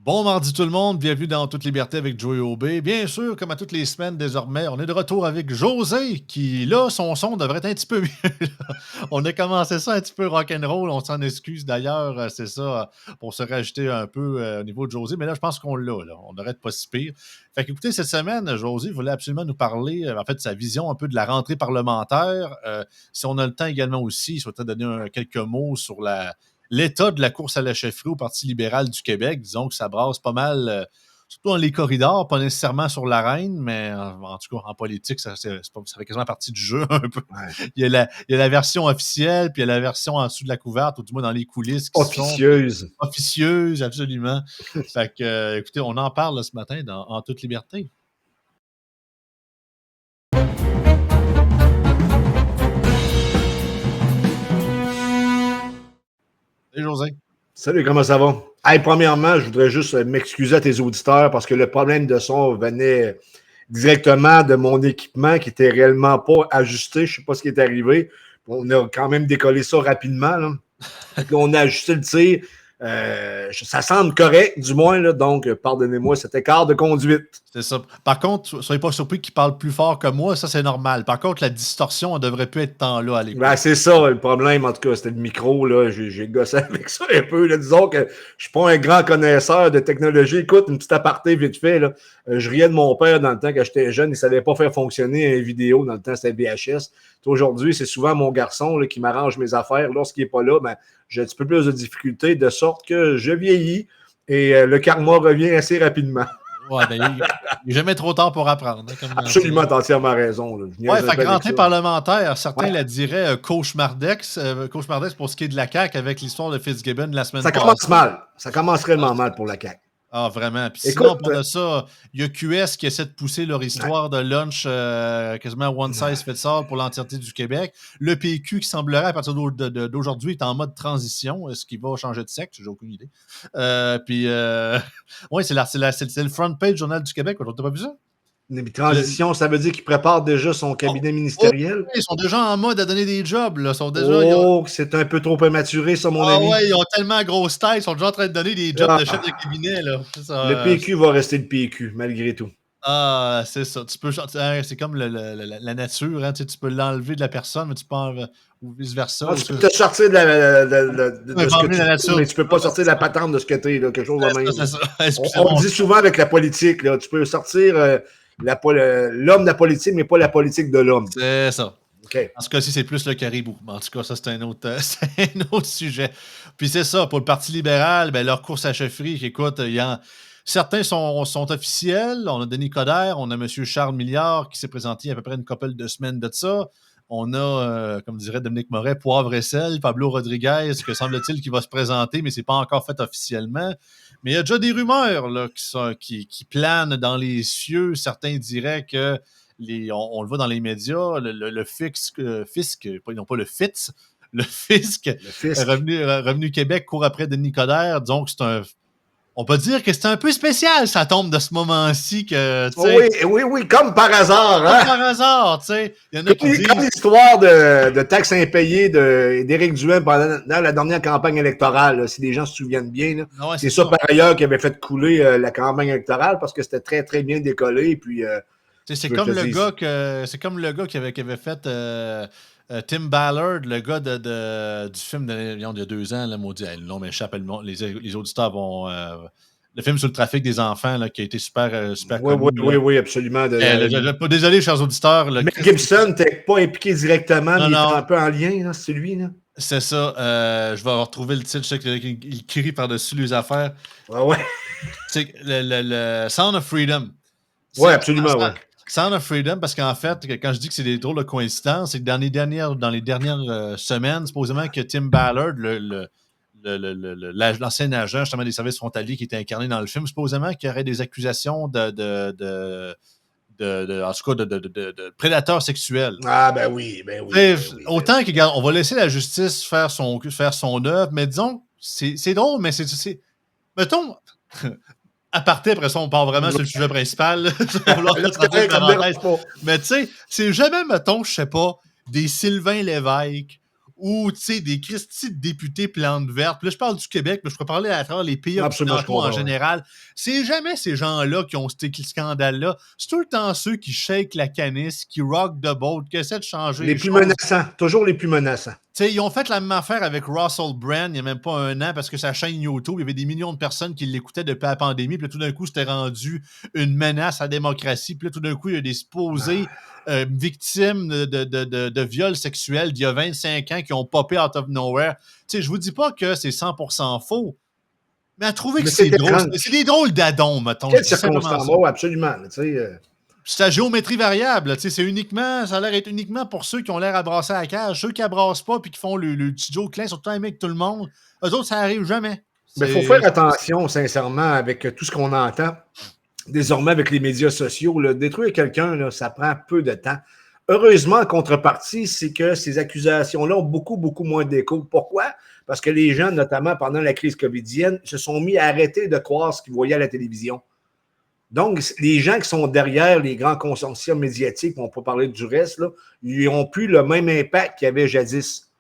Bon mardi tout le monde, bienvenue dans Toute Liberté avec Joey Aubé. Bien sûr, comme à toutes les semaines désormais, on est de retour avec José qui, là, son son devrait être un petit peu mieux. On a commencé ça un petit peu rock'n'roll, on s'en excuse d'ailleurs, c'est ça, pour se rajouter un peu au niveau de José, mais là, je pense qu'on l'a, là. On n'arrête pas si pire. Fait qu'écoutez, cette semaine, José voulait absolument nous parler, en fait, de sa vision un peu de la rentrée parlementaire. Si on a le temps également aussi, il souhaitait donner quelques mots sur l'état de la course à la chefferie au Parti libéral du Québec. Disons que ça brasse pas mal, surtout dans les corridors, pas nécessairement sur l'arène, mais en tout cas, en politique, ça fait quasiment partie du jeu un peu. Ouais. Il y a la version officielle, puis il y a la version en dessous de la couverte, ou du moins dans les coulisses qui sont Officieuse. officieuses, absolument. Fait que, écoutez, on en parle là, ce matin en toute liberté. Salut, José. Salut, comment ça va? Hey, premièrement, je voudrais juste m'excuser à tes auditeurs parce que le problème de son venait directement de mon équipement qui était réellement pas ajusté. Je sais pas ce qui est arrivé. On a quand même décollé ça rapidement, là. Puis on a ajusté le tir. Ça semble correct, du moins, là, donc pardonnez-moi cet écart de conduite. C'est ça. Par contre, soyez pas surpris qu'il parle plus fort que moi, ça c'est normal. Par contre, la distorsion, elle devrait plus être tant là à l'écoute. Ben, c'est ça le problème, en tout cas, c'était le micro, là. J'ai gossé avec ça un peu. Là. Disons que je suis pas un grand connaisseur de technologie. Écoute, une petite aparté vite fait, là. Je riais de mon père dans le temps quand j'étais jeune, il savait pas faire fonctionner une vidéo. Dans le temps, c'était VHS. Aujourd'hui, c'est souvent mon garçon là, qui m'arrange mes affaires. Lorsqu'il est pas là, ben, j'ai un petit peu plus de difficultés, de sorte que je vieillis et le karma revient assez rapidement. Ouais, ben, il n'est jamais trop tard pour apprendre. Hein, Absolument, t'as entièrement raison. Là. Ouais, fait que rentrée parlementaire, certains la diraient cauchemardex. Cauchemardex pour ce qui est de la CAQ avec l'histoire de Fitzgibbon la semaine passée. Ça commence mal. Ça commence réellement mal pour la CAQ. Ah, vraiment. Puis sinon, pour de ça, il y a QS qui essaie de pousser leur histoire de lunch quasiment one size fits all pour l'entièreté du Québec. Le PQ qui semblerait, à partir d'aujourd'hui, est en mode transition. Est-ce qu'il va changer de sexe? J'ai aucune idée. Oui, c'est le front page Journal du Québec. T'as pas vu ça? Une transition, ça veut dire qu'il prépare déjà son cabinet ministériel? Ils sont déjà en mode à donner des jobs. Là. C'est un peu trop prématuré, ça, mon ami. Ah ouais, ils ont tellement grosse tête, ils sont déjà en train de donner des jobs de chef de cabinet. Là. Le PQ va rester le PQ, malgré tout. Ah, c'est ça. C'est comme la nature. Hein, tu peux l'enlever de la personne, mais tu peux enlever, ou vice-versa. Tu peux te sortir de ce que tu es, mais tu peux pas sortir de la patente de ce que tu es. Quelque chose de même. C'est ça. On dit souvent avec la politique, là, tu peux sortir l'homme de la politique, mais pas la politique de l'homme. C'est ça. Okay. En ce cas-ci, c'est plus le caribou. En tout cas, ça, c'est un autre sujet. Puis c'est ça, pour le Parti libéral, ben, leur course à chefferie, écoute, certains sont officiels. On a Denis Coderre, on a M. Charles Milliard qui s'est présenté il y a à peu près une couple de semaines de ça. On a, comme dirait Dominique Moret, Poivre et sel, Pablo Rodriguez, que semble-t-il qui va se présenter, mais c'est pas encore fait officiellement. Mais il y a déjà des rumeurs là, qui planent dans les cieux. Certains diraient que on le voit dans les médias, le fisc, non pas le FITS, le fisc. Revenu Québec court après Denis Coderre. Donc, on peut dire que c'est un peu spécial, ça tombe de ce moment-ci que, oui, comme par hasard. Hein? Comme par hasard, tu sais. Il y en a qui disent... Comme l'histoire de taxes impayées d'Éric Duhaime pendant la dernière campagne électorale, là, si les gens se souviennent bien. Là, ouais, c'est ça, par ailleurs, qui avait fait couler la campagne électorale parce que c'était très, très bien décollé. Puis, c'est comme le gars qui avait fait... Tim Ballard, le gars du film d'il y a 2 ans, là, maudit, le nom m'échappe, les auditeurs vont... le film sur le trafic des enfants là, qui a été super connu. Oui, absolument. Désolé, chers auditeurs. Mais Gibson n'était pas impliqué directement, mais il était un peu en lien, là, c'est lui. Là. C'est ça. Je vais retrouver le titre. Je sais qu'il crie par-dessus les affaires. Ouais. C'est le Sound of Freedom. Oui, absolument, oui. Sound of Freedom, parce qu'en fait, quand je dis que c'est des drôles de coïncidences, c'est que dans les dernières semaines, supposément que Tim Ballard, l'ancien agent justement des services frontaliers qui était incarné dans le film, supposément qu'il y aurait des accusations en tout cas de prédateurs sexuels. Ah ben oui. Autant qu'on va laisser la justice faire son œuvre, mais disons, c'est drôle, mais c'est mettons... À partir, après ça, on part vraiment sur le sujet principal. Mais tu sais, c'est jamais, mettons, je sais pas, des Sylvain Lévesque ou, tu sais, des Christy de députés plantes vertes. Puis là, je parle du Québec, mais je pourrais parler à travers les pays Absolument, je occidentaux en comprends, ouais. général. C'est jamais ces gens-là qui ont ce scandale-là. C'est tout le temps ceux qui shake la canisse, qui rock the boat, qui essaient de changer Les les plus choses. menaçants, toujours les plus menaçants. Tu sais, ils ont fait la même affaire avec Russell Brand il n'y a même pas un an parce que sa chaîne YouTube, il y avait des millions de personnes qui l'écoutaient depuis la pandémie. Puis là, tout d'un coup, c'était rendu une menace à la démocratie. Puis là, tout d'un coup, il y a des supposés victimes de viols sexuels d'il y a 25 ans qui ont popé out of nowhere. Tu sais, je vous dis pas que c'est 100% faux, mais à trouver que Mais c'est c'est drôle. étrange. C'est des drôles d'adons, mettons. Je Quelles dis simplement circonstances? ça. Oui, absolument. Tu sais, C'est la géométrie variable. Tu sais, c'est uniquement, ça a l'air d'être uniquement pour ceux qui ont l'air à brasser à la cage. Ceux qui abrassent pas puis qui font le petit Joe Klein, surtout avec tout le monde, eux autres, ça arrive jamais. mais il faut faire attention, sincèrement, avec tout ce qu'on entend. Désormais, avec les médias sociaux, là, détruire quelqu'un, là, ça prend peu de temps. Heureusement, en contrepartie, c'est que ces accusations-là ont beaucoup, beaucoup moins d'écho. Pourquoi? Parce que les gens, notamment pendant la crise covidienne, se sont mis à arrêter de croire ce qu'ils voyaient à la télévision. Donc, les gens qui sont derrière les grands consortiums médiatiques, on peut parler du reste, là, ils n'ont plus le même impact qu'il y avait jadis.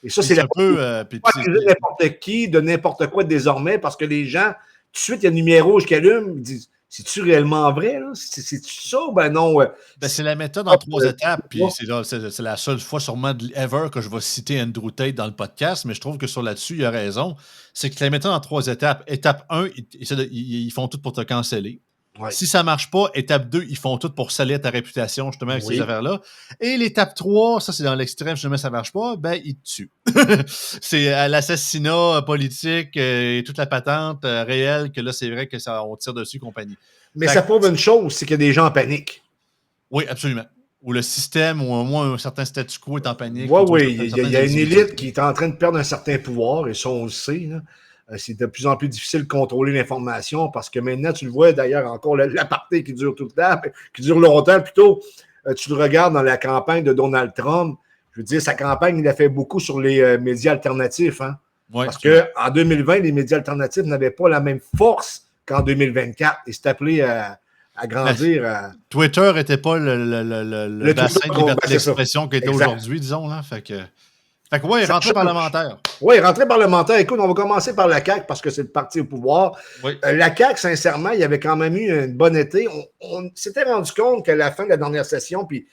Et ça, c'est un peu. pas accuser n'importe qui de n'importe quoi désormais, parce que les gens, tout de suite, il y a une lumière rouge qui allume, ils disent, c'est-tu réellement vrai? C'est-tu ça? Ben non. Ben, c'est la méthode en 3 étapes, puis c'est la seule fois sûrement ever que je vais citer Andrew Tate dans le podcast, mais je trouve que sur là-dessus, il a raison. C'est que la méthode en 3 étapes. Étape 1, ils font tout pour te canceller. Ouais. Si ça marche pas, étape 2, ils font tout pour salir ta réputation, justement, avec ces affaires-là. Et l'étape 3, ça, c'est dans l'extrême, si jamais ça marche pas, ben, ils te tuent. C'est l'assassinat politique et toute la patente réelle que là, c'est vrai que ça, on tire dessus, compagnie. Mais ça prouve une chose, c'est qu'il y a des gens en panique. Oui, absolument. Ou le système, ou au moins un certain statu quo est en panique. Oui, il y a une élite qui est en train de perdre un certain pouvoir, et ça, on le sait, là. C'est de plus en plus difficile de contrôler l'information parce que maintenant, tu le vois d'ailleurs encore, l'aparté qui dure tout le temps, qui dure longtemps plutôt. Tu le regardes dans la campagne de Donald Trump. Je veux dire, sa campagne, il a fait beaucoup sur les médias alternatifs. Hein? Ouais, parce qu'en 2020, les médias alternatifs n'avaient pas la même force qu'en 2024. Et c'est appelé à grandir. Twitter n'était pas le bassin de liberté d'expression qu'il était aujourd'hui, disons. Là. Fait que oui, rentrée parlementaire. Oui, rentrée parlementaire. Écoute, on va commencer par la CAQ parce que c'est le parti au pouvoir. Oui. La CAQ, sincèrement, il y avait quand même eu une bonne été. On s'était rendu compte qu'à la fin de la dernière session, puis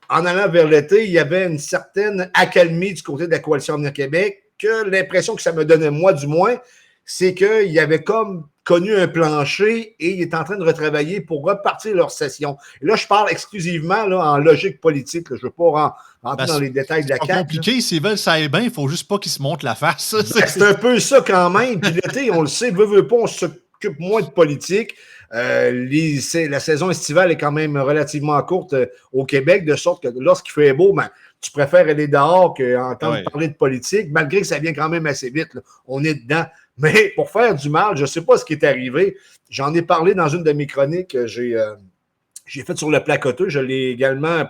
en allant vers l'été, il y avait une certaine accalmie du côté de la Coalition Avenir Québec, que l'impression que ça me donnait, moi du moins, c'est qu'il y avait comme connu un plancher et il est en train de retravailler pour repartir leur session. Et là, je parle exclusivement là, en logique politique. Là. Je ne veux pas rentrer dans les détails de la CAQ. C'est compliqué. S'ils veulent ça aille bien, il ne faut juste pas qu'ils se montrent la face. C'est un peu ça quand même. Puis l'été, on le sait, veut pas, on s'occupe moins de politique. La saison estivale est quand même relativement courte au Québec, de sorte que lorsqu'il fait beau, ben, tu préfères aller dehors qu'entendre parler de politique, malgré que ça vient quand même assez vite. Là. On est dedans. Mais pour faire du mal, je ne sais pas ce qui est arrivé. J'en ai parlé dans une de mes chroniques. J'ai fait sur le placoteux. Je l'ai également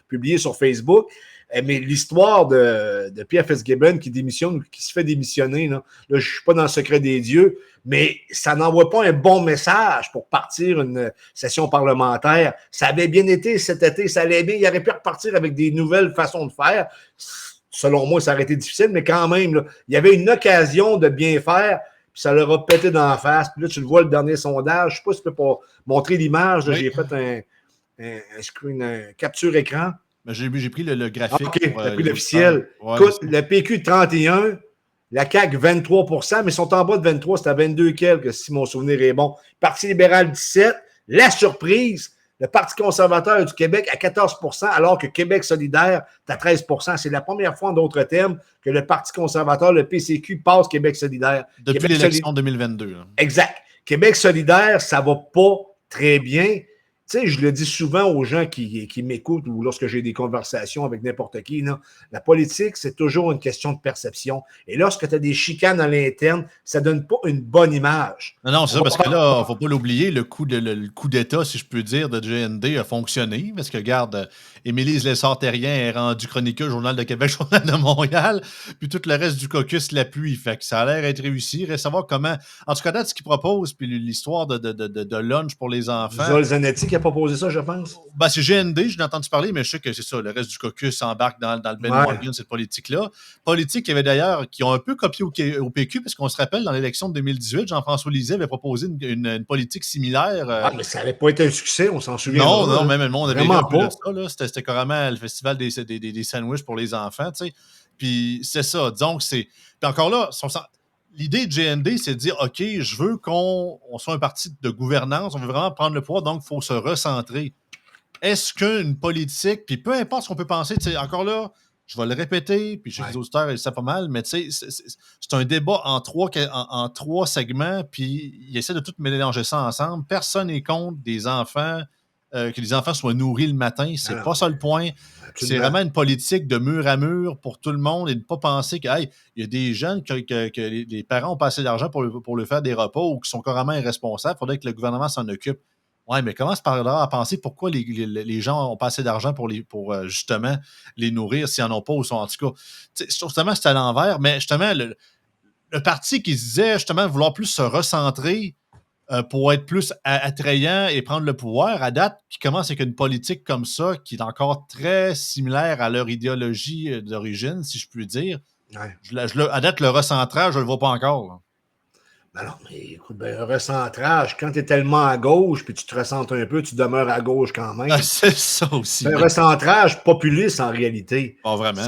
publié sur Facebook. Mais l'histoire de Pierre Fitzgibbon qui démissionne, qui se fait démissionner, là je ne suis pas dans le secret des dieux, mais ça n'envoie pas un bon message pour partir une session parlementaire. Ça avait bien été cet été, ça allait bien. Il aurait pu repartir avec des nouvelles façons de faire. Selon moi, ça aurait été difficile, mais quand même, là, il y avait une occasion de bien faire, puis ça leur a pété dans la face. Puis là, tu le vois, le dernier sondage, je ne sais pas si tu peux pas montrer l'image. Oui. J'ai fait un screen, un capture écran. J'ai pris le graphique. OK, tu as pris l'officiel. Ouais, écoute, le PQ 31, la CAQ 23 mais ils sont en bas de 23, c'est à 22 quelques, si mon souvenir est bon. Parti libéral 17, la surprise, le Parti conservateur du Québec à 14 alors que Québec solidaire est à 13 C'est la première fois, en d'autres termes, que le Parti conservateur, le PCQ, passe Québec solidaire. Depuis l'élection 2022. Là. Exact. Québec solidaire, ça ne va pas très bien. Tu sais, je le dis souvent aux gens qui m'écoutent ou lorsque j'ai des conversations avec n'importe qui, là, la politique, c'est toujours une question de perception. Et lorsque tu as des chicanes à l'interne, ça ne donne pas une bonne image. Non, c'est ça, parce que là, il ne faut pas l'oublier, le coup d'État, si je peux dire, de GND a fonctionné, parce que, regarde, Émilie Lessard-Terrien est rendue chroniqueuse au Journal de Québec, Journal de Montréal, puis tout le reste du caucus l'appuie. Fait que ça a l'air d'être réussi. Reste savoir comment... En tout cas, ce qu'il propose, puis l'histoire de lunch pour les enfants... Zol Zanetti qui a proposé ça, je pense. Ben, c'est GND, j'en ai entendu parler, mais je sais que c'est ça. Le reste du caucus s'embarque dans le bandwagon, cette politique-là. Politique qui avait d'ailleurs, qui ont un peu copié au PQ, parce qu'on se rappelle, dans l'élection de 2018, Jean-François Lisée avait proposé une politique similaire. Mais ça n'avait pas été un succès, on s'en souvient. Non, même le monde avait vraiment vu pas. de ça. Là. C'était carrément le festival des sandwichs pour les enfants, tu sais. Puis c'est ça. Disons que c'est. Puis encore là, l'idée de GND, c'est de dire OK, je veux qu'on soit un parti de gouvernance, on veut vraiment prendre le pouvoir, donc il faut se recentrer. Est-ce qu'une politique, puis peu importe ce qu'on peut penser, tu sais, encore là, je vais le répéter, puis je sais que les auditeurs, ils savent pas mal, mais tu sais, c'est un débat en trois segments, puis ils essaient de tout mélanger ça ensemble. Personne n'est contre des enfants, que les enfants soient nourris le matin. C'est pas ça le point. Absolument. C'est vraiment une politique de mur à mur pour tout le monde et de ne pas penser que, hey, il y a des jeunes que les parents ont pas assez d'argent pour le faire des repas ou qui sont carrément irresponsables. Il faudrait que le gouvernement s'en occupe. Oui, mais commence par là à penser pourquoi les gens n'ont pas assez d'argent pour justement les nourrir s'ils n'en ont pas ou sont en tout cas. Justement, c'est à l'envers, mais justement, le parti qui se disait justement vouloir plus se recentrer pour être plus attrayant et prendre le pouvoir, à date, qui commence avec une politique comme ça, qui est encore très similaire à leur idéologie d'origine, si je puis dire. Ouais. À date, le recentrage, je ne le vois pas encore. Là. Ben non, mais écoute, un recentrage, quand tu es tellement à gauche puis tu te recentres un peu, tu demeures à gauche quand même. C'est ça aussi. C'est un recentrage populiste en réalité. Pas vraiment.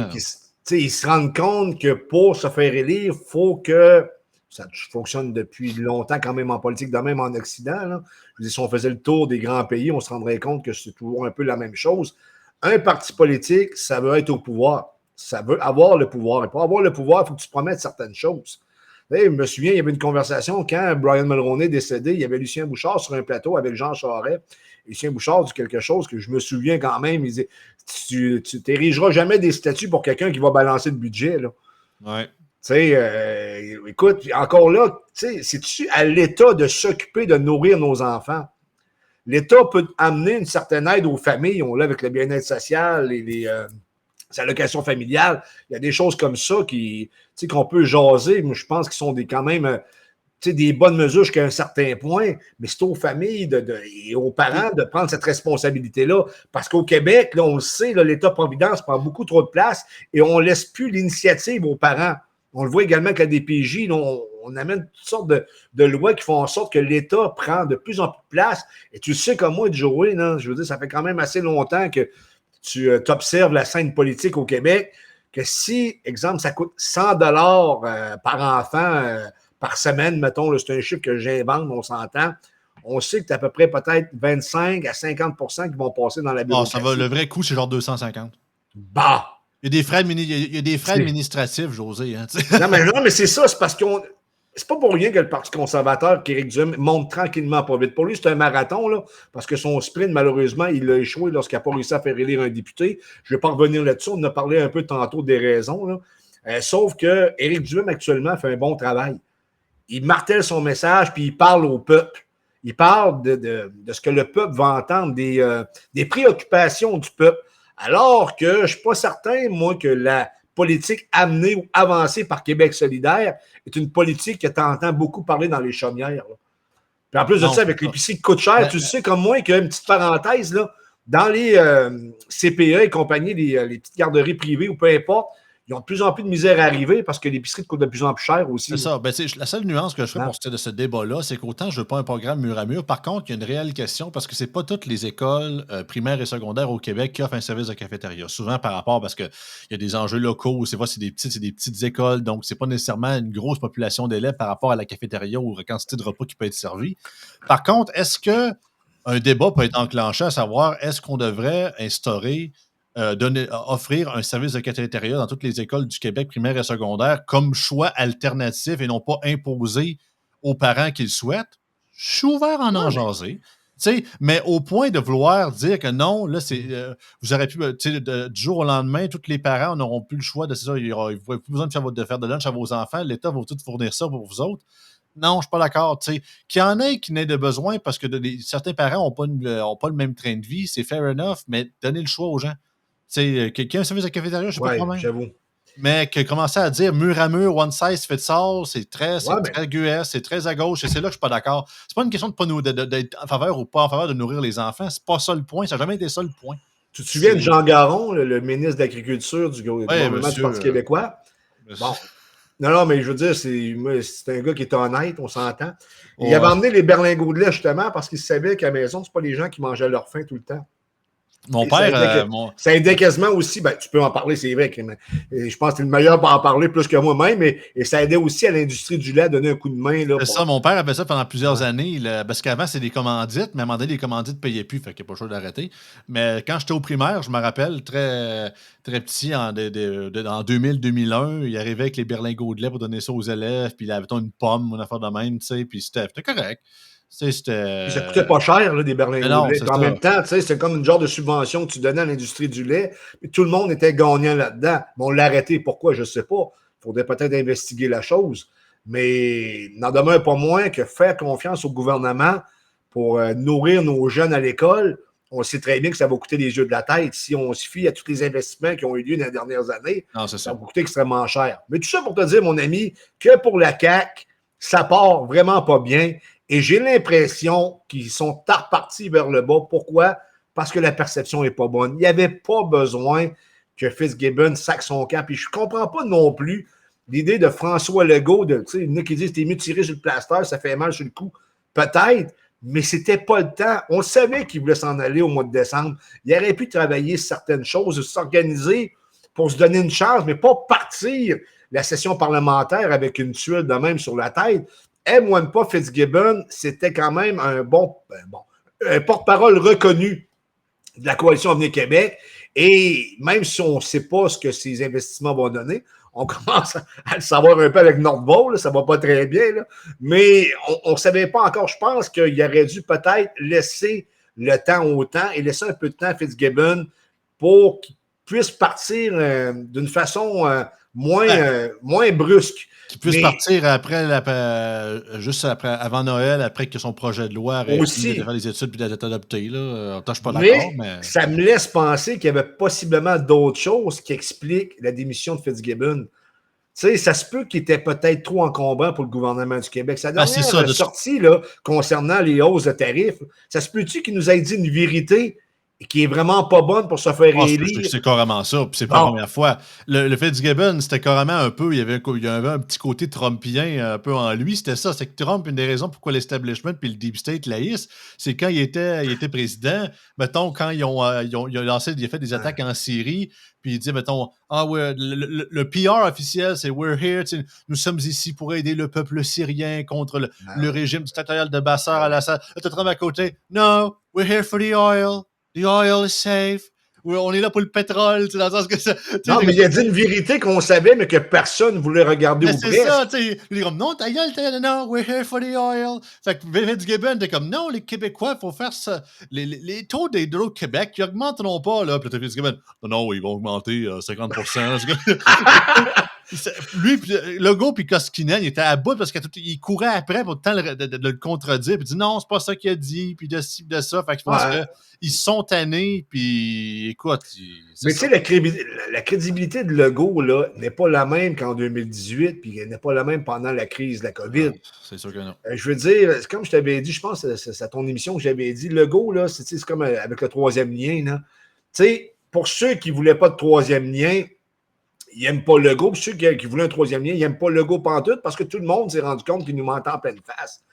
Ils se rendent compte que pour se faire élire, il faut que ça fonctionne depuis longtemps quand même en politique, de même en Occident. Là. Je veux dire, si on faisait le tour des grands pays, on se rendrait compte que c'est toujours un peu la même chose. Un parti politique, ça veut être au pouvoir. Ça veut avoir le pouvoir. Et pour avoir le pouvoir, il faut que tu promettes certaines choses. Je me souviens, il y avait une conversation quand Brian Mulroney est décédé, il y avait Lucien Bouchard sur un plateau avec Jean Charest. Lucien Bouchard dit quelque chose que je me souviens quand même. Il dit tu t'érigeras jamais des statuts pour quelqu'un qui va balancer le budget. Là. Ouais. Écoute, encore là, c'est-tu à l'État de s'occuper de nourrir nos enfants? L'État peut amener une certaine aide aux familles. On l'a avec le bien-être social et les allocations familiales. Il y a des choses comme ça qu'on peut jaser, mais je pense qu'ils sont quand même des bonnes mesures jusqu'à un certain point, mais c'est aux familles et aux parents de prendre cette responsabilité-là. Parce qu'au Québec, là, on le sait, là, l'État-providence prend beaucoup trop de place et on ne laisse plus l'initiative aux parents. On le voit également avec la DPJ, là, on amène toutes sortes de lois qui font en sorte que l'État prend de plus en plus de place. Et tu sais comme moi, Joey, là, je veux dire, ça fait quand même assez longtemps que tu observes la scène politique au Québec, que si, exemple, ça coûte 100 par enfant par semaine, mettons, c'est un chiffre que j'invente, on s'entend, on sait que tu as à peu près peut-être 25 à 50 qui vont passer dans la bureaucratie. Le vrai coût, c'est genre 250. Bah! Il y a des frais administratifs, José. Hein, non, mais c'est ça, c'est parce qu'on... C'est pas pour rien que le Parti conservateur, qu'Éric Duhem, monte tranquillement pas vite. Pour lui, c'est un marathon, là, parce que son sprint, malheureusement, il a échoué lorsqu'il n'a pas réussi à faire élire un député. Je ne vais pas revenir là-dessus. On en a parlé un peu tantôt des raisons. Là. Sauf que Éric Duhem, actuellement, fait un bon travail. Il martèle son message, puis il parle au peuple. Il parle de ce que le peuple va entendre, des préoccupations du peuple. Alors que je ne suis pas certain, moi, que la politique amenée ou avancée par Québec solidaire est une politique que tu entends beaucoup parler dans les chaumières. Là. Puis en plus de ça, avec l'épicerie qui coûte cher, tu sais comme moi qu'une petite parenthèse, là, dans les CPE et compagnie, les petites garderies privées ou peu importe, ils ont de plus en plus de misère à arriver parce que l'épicerie coûte de plus en plus cher aussi. C'est ça. Ben, la seule nuance que je fais pour ce débat-là, c'est qu'autant je ne veux pas un programme mur à mur. Par contre, il y a une réelle question parce que ce n'est pas toutes les écoles primaires et secondaires au Québec qui offrent un service de cafétéria. Souvent par rapport parce qu'il y a des enjeux locaux, c'est des petites écoles, donc c'est pas nécessairement une grosse population d'élèves par rapport à la cafétéria ou la quantité de repas qui peut être servi. Par contre, est-ce qu'un débat peut être enclenché à savoir est-ce qu'on devrait instaurer offrir un service de cafétéria dans toutes les écoles du Québec, primaire et secondaire, comme choix alternatif et non pas imposé aux parents qui le souhaitent, je suis ouvert à en jaser. Mais au point de vouloir dire que non, là, vous aurez pu, du jour au lendemain, tous les parents n'auront plus le choix de ça. Ils n'auront plus besoin de faire de lunch à vos enfants. L'État va tout fournir ça pour vous autres. Non, je ne suis pas d'accord. Qu'il y en ait qui n'aient de besoin parce que certains parents n'ont pas le même train de vie, c'est fair enough, mais donnez le choix aux gens. Quelqu'un a un service de cafétéria, je sais pas de problème. J'avoue. mais que commencer à dire mur à mur, one size fits all, c'est très GUS, c'est très à gauche, et c'est là que je suis pas d'accord. C'est pas une question de pas d'être en faveur ou pas en faveur de nourrir les enfants, c'est pas ça le point, ça n'a jamais été ça le point. Tu te souviens de Jean Garon, le ministre de l'Agriculture du gouvernement du Parti québécois? Bon. Non, mais je veux dire, c'est un gars qui est honnête, on s'entend. Il avait emmené les berlingots de lait, justement, parce qu'il savait qu'à la maison, c'est pas les gens qui mangeaient leur faim tout le temps. Mon père. Ça aidait quasiment aussi, ben, tu peux en parler, c'est vrai. Je pense que tu es le meilleur pour en parler plus que moi-même, et ça aidait aussi à l'industrie du lait à donner un coup de main. C'est ça, mon père avait ça pendant plusieurs années, parce qu'avant, c'est des commandites, mais à un moment donné, les commandites ne payaient plus, fait qu'il n'y a pas le choix d'arrêter. Mais quand j'étais au primaire, je me rappelle, très, très petit, en 2000-2001, il arrivait avec les berlingots de lait pour donner ça aux élèves, puis il avait une pomme, une affaire de même, tu sais, puis c'était correct. Puis ça coûtait pas cher, là, des berlingots de lait. En même temps, c'est comme une genre de subvention que tu donnais à l'industrie du lait. Puis tout le monde était gagnant là-dedans. Mais on l'a arrêté. Pourquoi? Je ne sais pas. Il faudrait peut-être investiguer la chose. Mais n'en demeure pas moins que faire confiance au gouvernement pour nourrir nos jeunes à l'école, on sait très bien que ça va coûter les yeux de la tête. Si on se fie à tous les investissements qui ont eu lieu dans les dernières années, ça va coûter extrêmement cher. Mais tout ça pour te dire, mon ami, que pour la CAQ, ça part vraiment pas bien. Et j'ai l'impression qu'ils sont repartis vers le bas. Pourquoi? Parce que la perception n'est pas bonne. Il n'y avait pas besoin que Fitzgibbon saque son camp. Puis je ne comprends pas non plus l'idée de François Legault, il y en a qui disent que t'es mieux tiré sur le plaster, ça fait mal sur le cou. Peut-être, mais c'était pas le temps. On savait qu'il voulait s'en aller au mois de décembre. Il aurait pu travailler certaines choses, s'organiser pour se donner une chance, mais pas partir la session parlementaire avec une tuile de même sur la tête. Aime ou aime pas Fitzgibbon, c'était quand même un un porte-parole reconnu de la Coalition Avenir Québec. Et même si on ne sait pas ce que ces investissements vont donner, on commence à le savoir un peu avec Nordvolt, ça ne va pas très bien, là. Mais on ne savait pas encore. Je pense qu'il aurait dû peut-être laisser le temps au temps et laisser un peu de temps à Fitzgibbon pour qu'il puisse partir d'une façon moins brusque. Qu'il puisse partir juste avant Noël, après que son projet de loi ait fini de faire les études puis d'être adopté. Là. Je ne suis pas d'accord, mais ça me laisse penser qu'il y avait possiblement d'autres choses qui expliquent la démission de Fitzgibbon. Tu sais, ça se peut qu'il était peut-être trop encombrant pour le gouvernement du Québec. Sa dernière sortie là, concernant les hausses de tarifs, ça se peut-tu qu'il nous ait dit une vérité qui est vraiment pas bonne pour se faire élire? C'est carrément ça, puis c'est pas la première fois. Le Fitzgibbon, c'était carrément un peu, il y avait un petit côté trumpien un peu en lui, c'était ça, c'est que Trump, une des raisons pourquoi l'establishment puis le deep state l'haïssent, c'est quand il était président, mettons, quand il a fait des attaques en Syrie, puis il dit, mettons, le PR officiel, c'est « We're here », nous sommes ici pour aider le peuple syrien contre le régime dictatorial de Bachar al-Assad. Là, t'as Trump à côté, « No, we're here for the oil. The oil is safe. On est là pour le pétrole, dans le sens que ça. Non, mais il a dit une vérité qu'on savait, mais que personne ne voulait regarder au près. C'est ça, tu sais. Il est comme, non, ta gueule, non, we're here for the oil. Fait que Fitzgibbon était comme, non, les Québécois, il faut faire ça. Les taux d'Hydro-Québec, ils augmenteront pas, là. Puis Fitzgibbon, non, ils vont augmenter 50%. Lui, Legault puis Koskinen, il était à bout parce qu'il courait après pour le temps de le contredire. Puis il dit non, c'est pas ça qu'il a dit, puis de ci, de ça. Fait que je pense qu'ils sont tannés, puis écoute. Mais tu sais, la crédibilité de Legault là, n'est pas la même qu'en 2018, puis elle n'est pas la même pendant la crise de la COVID. C'est sûr que non. Je veux dire, comme je t'avais dit, je pense que c'est à ton émission que j'avais dit, Legault, là, c'est comme avec le troisième lien. Tu sais, pour ceux qui ne voulaient pas de troisième lien, ils n'aiment pas Legault. Puis ceux qui voulaient un troisième lien, ils n'aiment pas Legault pantoute parce que tout le monde s'est rendu compte qu'il nous mentait en pleine face.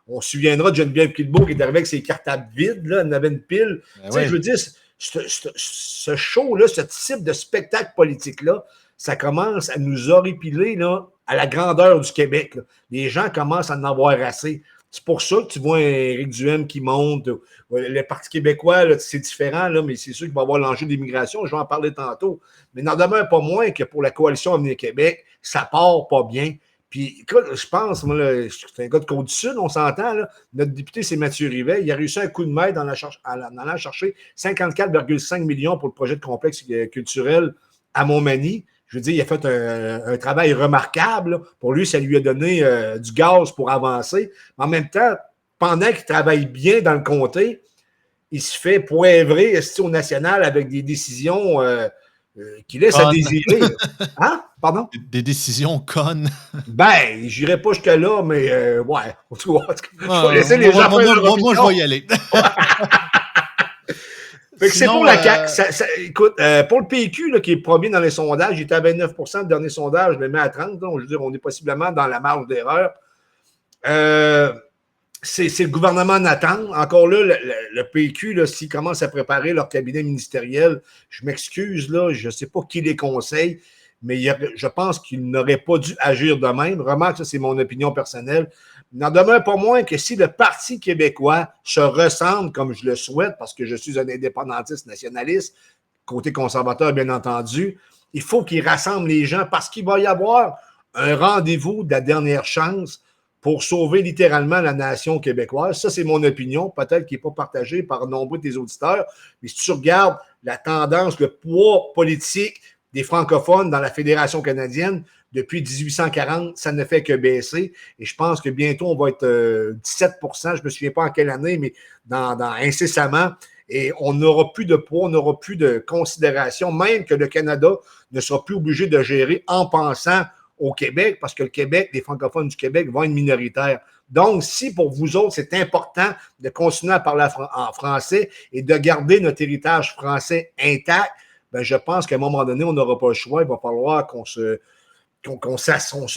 On se souviendra de Geneviève Guilbeault qui est arrivée avec ses cartables vides, là, elle en avait une pile. Je veux dire, ce show-là, ce type de spectacle politique-là, ça commence à nous horripiler là, à la grandeur du Québec. Là. Les gens commencent à en avoir assez. C'est pour ça que tu vois un Éric Duhaime qui monte. Le Parti québécois, là, c'est différent, là, mais c'est sûr qu'il va y avoir l'enjeu d'immigration. Je vais en parler tantôt. Mais n'en demeure pas moins que pour la Coalition Avenir Québec, ça part pas bien. Puis, écoute, je pense, moi, là, c'est un gars de Côte-du-Sud, on s'entend. Là, notre député, c'est Mathieu Rivet. Il a réussi un coup de maître en allant chercher 54,5 millions pour le projet de complexe culturel à Montmagny. Je veux dire, il a fait un travail remarquable. Là. Pour lui, ça lui a donné du gaz pour avancer. Mais en même temps, pendant qu'il travaille bien dans le comté, il se fait poivrer au national avec des décisions qui laisse à Connes. désirer. Hein? Pardon? Des décisions connes. Ben, j'irai pas jusque-là, mais ouais. En tout cas, je vais Ah, laisser les gens faire leur moi, je opinion. vais y aller. Fait que c'est Sinon, pour la CAQ. Écoute, pour le PQ, là, qui est premier dans les sondages, il était à 29%, le dernier sondage, je le mets à 30%. Donc, je veux dire, on est possiblement dans la marge d'erreur. C'est le gouvernement Nathan. Encore là, le PQ, là, s'ils commencent à préparer leur cabinet ministériel, je m'excuse, là, je ne sais pas qui les conseille, mais je pense qu'ils n'auraient pas dû agir de même. Remarque, ça, c'est mon opinion personnelle. Il n'en demeure pas moins que si le Parti québécois se ressemble, comme je le souhaite, parce que je suis un indépendantiste nationaliste, côté conservateur, bien entendu, il faut qu'il rassemble les gens parce qu'il va y avoir un rendez-vous de la dernière chance pour sauver littéralement la nation québécoise. Ça, c'est mon opinion, peut-être qui n'est pas partagée par nombreux de tes auditeurs, mais si tu regardes la tendance, le poids politique des francophones dans la Fédération canadienne, depuis 1840, ça ne fait que baisser. Et je pense que bientôt, on va être 17%, je ne me souviens pas en quelle année, mais incessamment. Et on n'aura plus de poids, on n'aura plus de considération, même que le Canada ne sera plus obligé de gérer en pensant au Québec, parce que le Québec, les francophones du Québec vont être minoritaires. Donc, si pour vous autres, c'est important de continuer à parler en français et de garder notre héritage français intact, ben je pense qu'à un moment donné, on n'aura pas le choix. Il va falloir qu'on se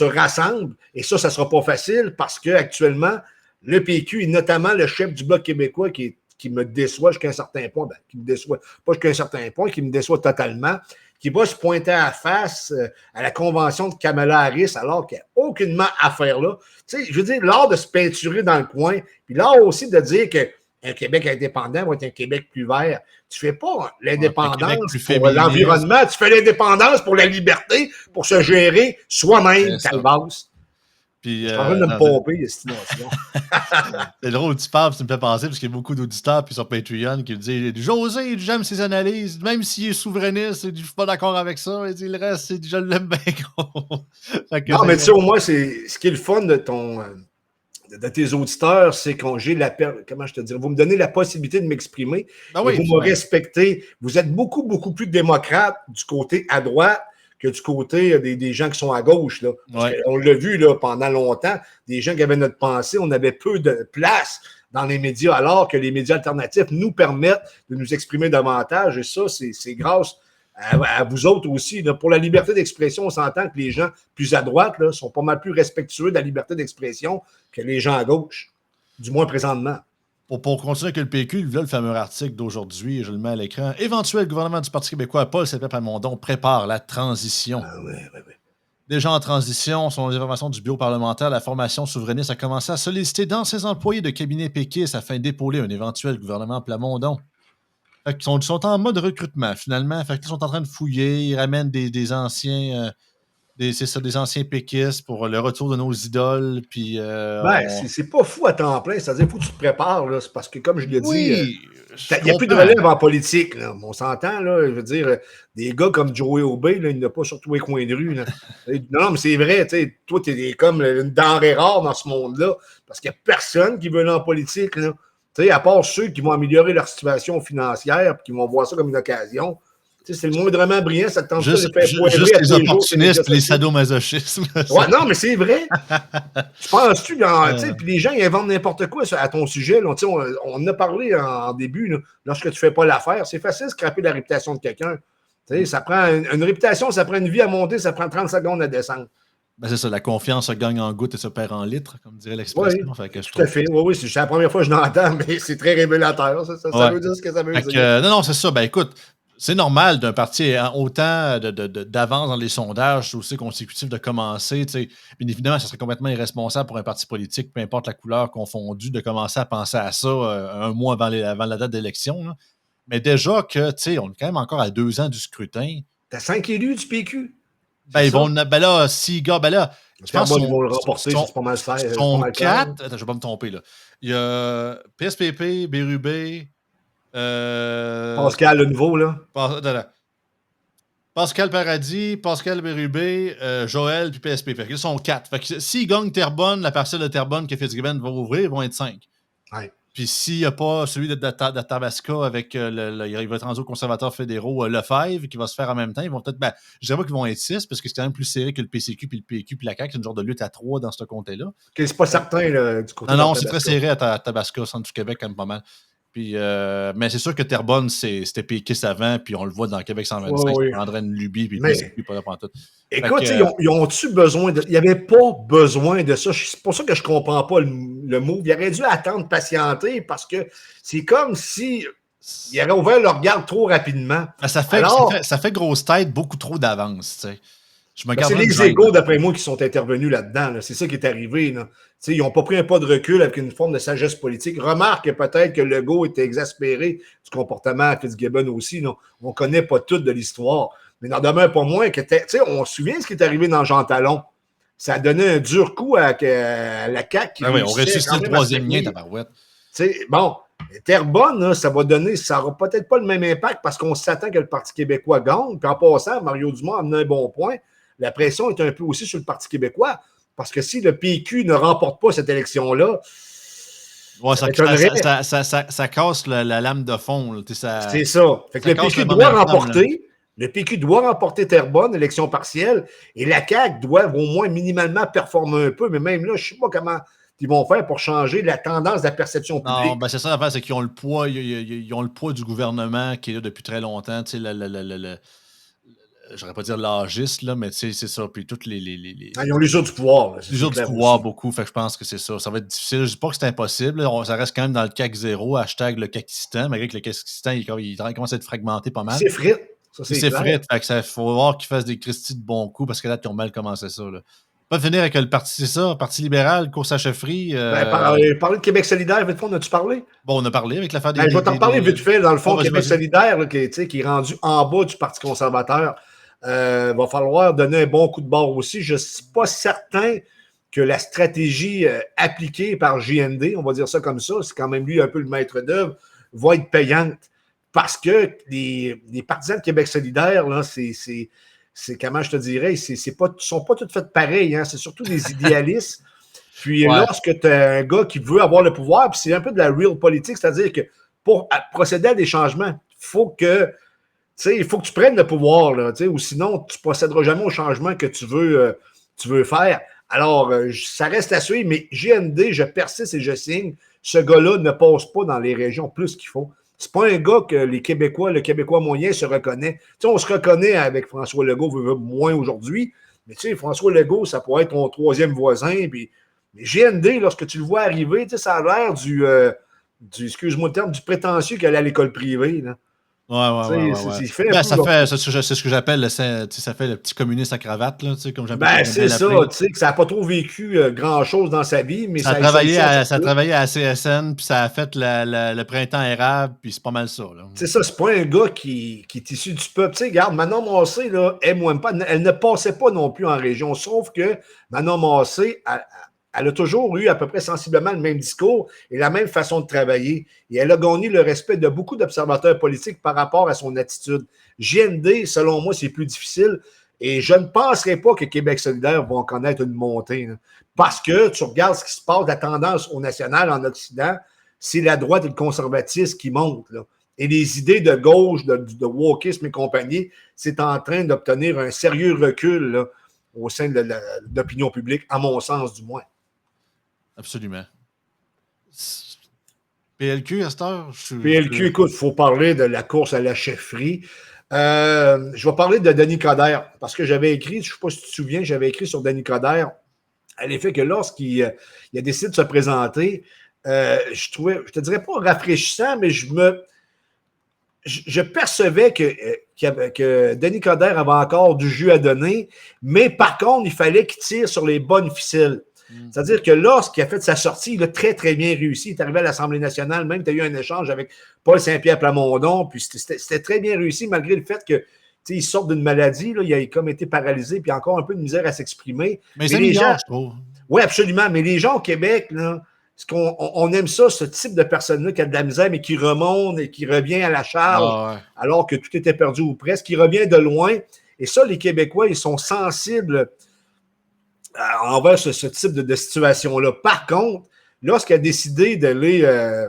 rassemble. Et ça ne sera pas facile parce qu'actuellement, le PQ et notamment le chef du Bloc québécois qui me déçoit jusqu'à un certain point, ben, qui me déçoit, pas jusqu'à un certain point, qui me déçoit totalement, qui va se pointer à la face à la convention de Kamala Harris alors qu'il n'y a aucunement affaire là. Tu sais, je veux dire, l'art de se peinturer dans le coin, puis l'art aussi de dire qu'un Québec indépendant va être un Québec plus vert. Tu ne fais pas l'indépendance pour l'environnement, tu fais l'indépendance pour la liberté, pour se gérer soi-même, Calvasse. Puis, je suis en train de me pomper, sinon. C'est drôle, tu parles, tu me fais penser, parce qu'il y a beaucoup d'auditeurs puis sur Patreon qui me disent José, j'aime ses analyses, même s'il est souverainiste, je suis pas d'accord avec ça. Il dit, le reste, je l'aime bien gros. Non, mais tu sais, au moins, ce qui est le fun de tes auditeurs, c'est comment je te dirais, vous me donnez la possibilité de m'exprimer, et vous me respectez. Vous êtes beaucoup, beaucoup plus démocrate du côté à droite que du côté des gens qui sont à gauche. Là. On l'a vu là, pendant longtemps, des gens qui avaient notre pensée, on avait peu de place dans les médias, alors que les médias alternatifs nous permettent de nous exprimer davantage. Et ça, c'est grâce à vous autres aussi. Là. Pour la liberté d'expression, on s'entend que les gens plus à droite là, sont pas mal plus respectueux de la liberté d'expression que les gens à gauche, du moins présentement. Pour continuer avec le PQ, là, le fameux article d'aujourd'hui, je le mets à l'écran. Éventuel gouvernement du Parti québécois, Paul Saint-Pierre-Plamondon prépare la transition. Déjà en transition, selon les informations du bureau parlementaire, la formation souverainiste a commencé à solliciter dans ses employés de cabinet péquistes afin d'épauler un éventuel gouvernement Plamondon. Fait qu'ils sont en mode recrutement, finalement. Fait qu'ils sont en train de fouiller, ils ramènent des anciens... des anciens péquistes pour le retour de nos idoles. Puis, c'est pas fou à temps plein. C'est-à-dire qu'il faut que tu te prépares. Là, c'est parce que, comme je l'ai dit, il n'y a plus de relève en politique. Là. On s'entend. Là, je veux dire, des gars comme Joey Obey, là, il n'a pas sur tous les coins de rue. Là. Non, mais c'est vrai. Toi, tu es comme une denrée rare dans ce monde-là. Parce qu'il n'y a personne qui veut aller en politique. Là. À part ceux qui vont améliorer leur situation financière et qui vont voir ça comme une occasion. C'est le moindrement brillant, ça te tente de faire juste les opportunistes et les sadomasochistes. Ouais, non, mais c'est vrai. Tu penses-tu, puis les gens, ils inventent n'importe quoi à ton sujet. Là, on en a parlé en début, là, lorsque tu ne fais pas l'affaire, c'est facile de scraper la réputation de quelqu'un. Ça prend une réputation, ça prend une vie à monter, ça prend 30 secondes à descendre. Ben c'est ça, la confiance se gagne en gouttes et se perd en litres, comme dirait l'expression. Oui, tout à fait. Oui, c'est la première fois que je l'entends, mais c'est très révélateur. Ça veut dire ce que ça veut dire. Non, c'est ça. Ben écoute, c'est normal d'un parti ayant autant d'avance dans les sondages aussi consécutifs de commencer. Bien évidemment, ça serait complètement irresponsable pour un parti politique, peu importe la couleur confondue, de commencer à penser à ça un mois avant la date d'élection. Là. Mais déjà que, on est quand même encore à 2 ans du scrutin. T'as 5 élus du PQ? Ben, ils vont. Ben là, 6 gars, ben là. Je pense qu'ils vont le remporter, c'est pas mal faire. Ils sont 4. Attends, je vais pas me tromper, là. Il y a PSPP, Bérubé. Pascal, le nouveau, là. Pascal Paradis, Pascal Bérubé, Joël, puis PSP. Ils sont 4. Fait que s'ils gagnent Terrebonne, la parcelle de Terrebonne que Fitzgibbon va ouvrir, ils vont être 5. Ouais. Puis s'il n'y a pas celui de Tabasco avec il va être rendu aux conservateurs fédéraux, Lefebvre, qui va se faire en même temps, ils vont peut-être. Ben, je dirais pas qu'ils vont être 6 parce que c'est quand même plus serré que le PCQ, puis le PQ, puis la CAQ. C'est une genre de lutte à 3 dans ce comté-là. C'est pas certain là, du côté Non, de non, c'est très Tabasco. serré à Tabasco, centre du Québec, quand même pas mal. Puis, mais c'est sûr que Terrebonne, c'était péquiste avant, puis on le voit dans Québec 125, Oui, ça oui. prendrait une lubie, puis le Mais PCQ, pas là pour tout. écoute, ils ont-tu besoin de. Il n'y avait pas besoin de ça. C'est pour ça que je ne comprends pas le move. Il aurait dû attendre, patienter, parce que c'est comme si il aurait ouvert le regard trop rapidement. Ça fait grosse tête beaucoup trop d'avance, tu sais. Je me c'est garde les égos, d'après moi, qui sont intervenus là-dedans. Là. C'est ça qui est arrivé. Là. Ils n'ont pas pris un pas de recul avec une forme de sagesse politique. Remarque peut-être que Legault était exaspéré du comportement à Fitzgibbon aussi. Là. On ne connaît pas tout de l'histoire. Mais n'en demeure pas moins que, on se souvient de ce qui est arrivé dans Jean Talon. Ça a donné un dur coup à la CAQ. Qui oui, on ressuscite le troisième lien, tabarouette. Bon, Terrebonne, là, ça n'aura peut-être pas le même impact parce qu'on s'attend que le Parti québécois gagne. Puis en passant, Mario Dumont a amené un bon point. La pression est un peu aussi sur le Parti québécois parce que si le PQ ne remporte pas cette élection-là, ouais, ça casse la lame de fond. C'est ça. Fait que le PQ doit remporter. Le PQ doit remporter Terrebonne, élection partielle, et la CAQ doit au moins minimalement performer un peu, mais même là, je ne sais pas comment ils vont faire pour changer la tendance de la perception publique. Non, ben c'est ça l'affaire, c'est qu'ils ont le poids, ils ont le poids du gouvernement qui est là depuis très longtemps. Tu sais, j'aurais pas dire l'âgiste, là, mais tu sais, c'est ça. Puis toutes les ils ont l'usure du pouvoir. L'usure du pouvoir, beaucoup. Fait que je pense que c'est ça. Ça va être difficile. Je dis pas que c'est impossible. Ça reste quand même dans le CAQ 0, hashtag le Kakistan, malgré que le Kakistan, il commence à être fragmenté pas mal. C'est frite. C'est frite. Fait que ça, faut voir qu'ils fassent des Christy de bons coups parce que là, ils ont mal commencé ça. Là. Pas finir avec le parti, c'est ça, Parti libéral, course à chefferie. Parler de Québec solidaire, vite fait, on a-tu parlé? Bon, on a parlé avec l'affaire des. Je vais t'en parler vite fait. Dans le fond, Québec solidaire, là, qui est rendu en bas du Parti conservateur, va falloir donner un bon coup de barre aussi. Je ne suis pas certain que la stratégie appliquée par JND, on va dire ça comme ça, c'est quand même lui un peu le maître d'œuvre, va être payante. Parce que les partisans de Québec solidaire, là, c'est comment je te dirais, ils ne sont pas tous faits pareils, hein, c'est surtout des idéalistes. Puis lorsque tu as un gars qui veut avoir le pouvoir, puis c'est un peu de la real politique, c'est-à-dire que pour procéder à des changements, il faut que tu prennes le pouvoir, là, ou sinon tu ne procéderas jamais au changement que tu veux faire. Alors, ça reste à suivre, mais JND, je persiste et je signe, ce gars-là ne passe pas dans les régions plus qu'il faut. C'est pas un gars que le Québécois moyen se reconnaît. On se reconnaît avec François Legault, moins aujourd'hui, mais François Legault, ça pourrait être ton troisième voisin. Puis, mais GND, lorsque tu le vois arriver, ça a l'air excuse-moi le terme, du prétentieux qu'il allait à l'école privée. Là. Ouais. C'est ce que j'appelle, ça fait le petit communiste à cravate, là, comme j'appelle. C'est ça, que ça n'a pas trop vécu grand-chose dans sa vie, mais ça a travaillé à CSN, puis ça a fait le printemps érable, puis c'est pas mal ça. C'est ça, c'est pas un gars qui est issu du peuple. Regarde, Manon Massé, là, aime ou aime pas, elle ne passait pas non plus en région, sauf que Manon Massé, elle a toujours eu à peu près sensiblement le même discours et la même façon de travailler. Et elle a gagné le respect de beaucoup d'observateurs politiques par rapport à son attitude. JND, selon moi, c'est plus difficile. Et je ne penserais pas que Québec solidaire va en connaître une montée. Là. Parce que tu regardes ce qui se passe, la tendance au national en Occident, c'est la droite et le conservatisme qui montent. Là. Et les idées de gauche, de wokisme et compagnie, c'est en train d'obtenir un sérieux recul là, au sein de l'opinion publique, à mon sens du moins. Absolument. PLQ, à cette heure? PLQ, écoute, il faut parler de la course à la chefferie. Je vais parler de Denis Coderre, parce que j'avais écrit, je ne sais pas si tu te souviens, j'avais écrit sur Denis Coderre, à l'effet que lorsqu'il a décidé de se présenter, je te dirais pas rafraîchissant, mais je percevais que Denis Coderre avait encore du jus à donner, mais par contre, il fallait qu'il tire sur les bonnes ficelles. C'est-à-dire que lorsqu'il a fait sa sortie, il a très, très bien réussi. Il est arrivé à l'Assemblée nationale, même tu as eu un échange avec Paul Saint-Pierre Plamondon, puis c'était très bien réussi, malgré le fait que il sort d'une maladie, là, il a comme été paralysé, puis encore un peu de misère à s'exprimer. Mais les gens, je trouve. Oui, absolument. Mais les gens au Québec, là, on aime ça, ce type de personne-là qui a de la misère, mais qui remonte et qui revient à la charge, alors que tout était perdu ou presque, qui revient de loin. Et ça, les Québécois, ils sont sensibles envers ce type de situation-là. Par contre, lorsqu'il a décidé d'aller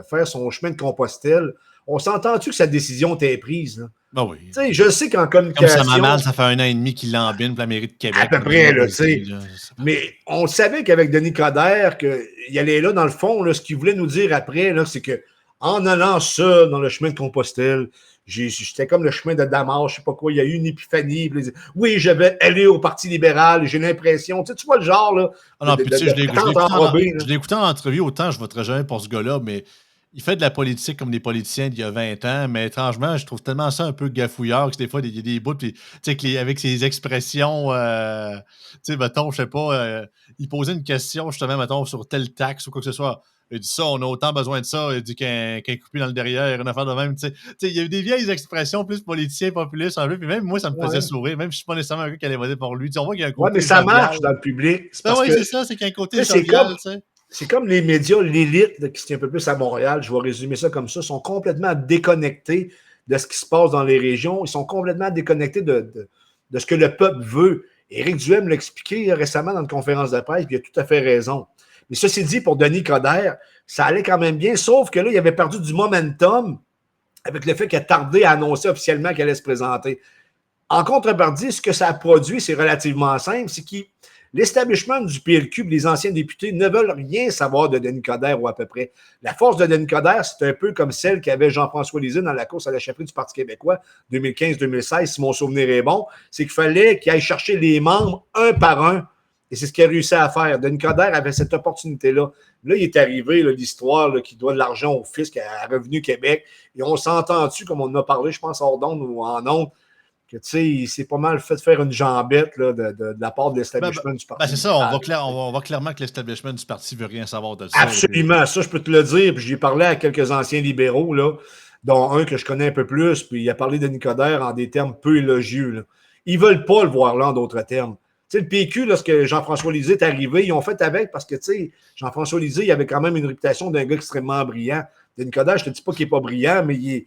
faire son chemin de Compostelle, on s'entend-tu que sa décision était prise? Là? Ben oui. Tu sais, je sais qu'en Comme ça communication, mal, ça fait 1 an et demi qu'il l'embine pour la mairie de à Québec. peu près, là, tu sais. Là, Mais on savait qu'avec Denis Coderre, qu'il allait là, dans le fond, là, ce qu'il voulait nous dire après, là, c'est que en allant seul dans le chemin de Compostelle, j'étais comme le chemin de Damas, je sais pas quoi, il y a eu une épiphanie. Oui, je vais aller au Parti libéral, j'ai l'impression, tu vois le genre, là, ah non, puis tu sais, je là. l'ai écouté en entrevue, autant je ne voterai jamais pour ce gars-là, mais il fait de la politique comme des politiciens d'il y a 20 ans, mais étrangement, je trouve tellement ça un peu gafouillard que des fois, il y a des bouts, puis, tu sais, avec ses expressions, tu sais, mettons, je sais pas, il posait une question, justement, mettons, sur telle taxe ou quoi que ce soit. Il dit ça, on a autant besoin de ça, il dit qu'un coupé dans le derrière, une affaire de même, tu sais. Il y a eu des vieilles expressions plus politiciens, populistes en jeu, puis même moi, ça me faisait sourire, même si je suis pas nécessairement un gars qui allait voter pour lui. Tu sais, on voit qu'il y a un Ouais, mais côté ça jovial. marche dans le public. Ben parce oui, que c'est ça, c'est qu'il y a un côté jovial, tu sais. C'est comme les médias, l'élite là, qui se tient un peu plus à Montréal, je vais résumer ça comme ça, sont complètement déconnectés de ce qui se passe dans les régions. Ils sont complètement déconnectés de ce que le peuple veut. Éric Duhem l'a expliqué récemment dans une conférence de presse, puis il a tout à fait raison. Mais ceci dit, pour Denis Coderre, ça allait quand même bien, sauf que là, il avait perdu du momentum avec le fait qu'il a tardé à annoncer officiellement qu'il allait se présenter. En contrepartie, ce que ça a produit, c'est relativement simple, c'est que l'establishment du PLQ, les anciens députés, ne veulent rien savoir de Denis Coderre ou à peu près. La force de Denis Coderre, c'est un peu comme celle qu'avait Jean-François Lisée dans la course à la chefferie du Parti québécois 2015-2016, si mon souvenir est bon, c'est qu'il fallait qu'il aille chercher les membres un par un. Et c'est ce qu'il a réussi à faire. Denis Coderre avait cette opportunité-là. Là, il est arrivé, l'histoire qui doit de l'argent au fisc à Revenu Québec. Et on s'entend-tu, comme on en a parlé, je pense, hors d'onde ou en onde, que tu sais, c'est pas mal fait de faire une jambette là, de la part de l'establishment du Parti. C'est ça, on voit clairement que l'establishment du parti veut rien savoir de ça. Absolument, ça je peux te le dire. Puis j'ai parlé à quelques anciens libéraux, là, dont un que je connais un peu plus, puis il a parlé de Nicodère en des termes peu élogieux. Là. Ils veulent pas le voir là, en d'autres termes. Tu sais, le PQ, lorsque Jean-François Lisée est arrivé, ils ont fait avec parce que, tu sais, Jean-François Lisée, il avait quand même une réputation d'un gars extrêmement brillant. Denis Coderre, je te dis pas qu'il est pas brillant, mais il est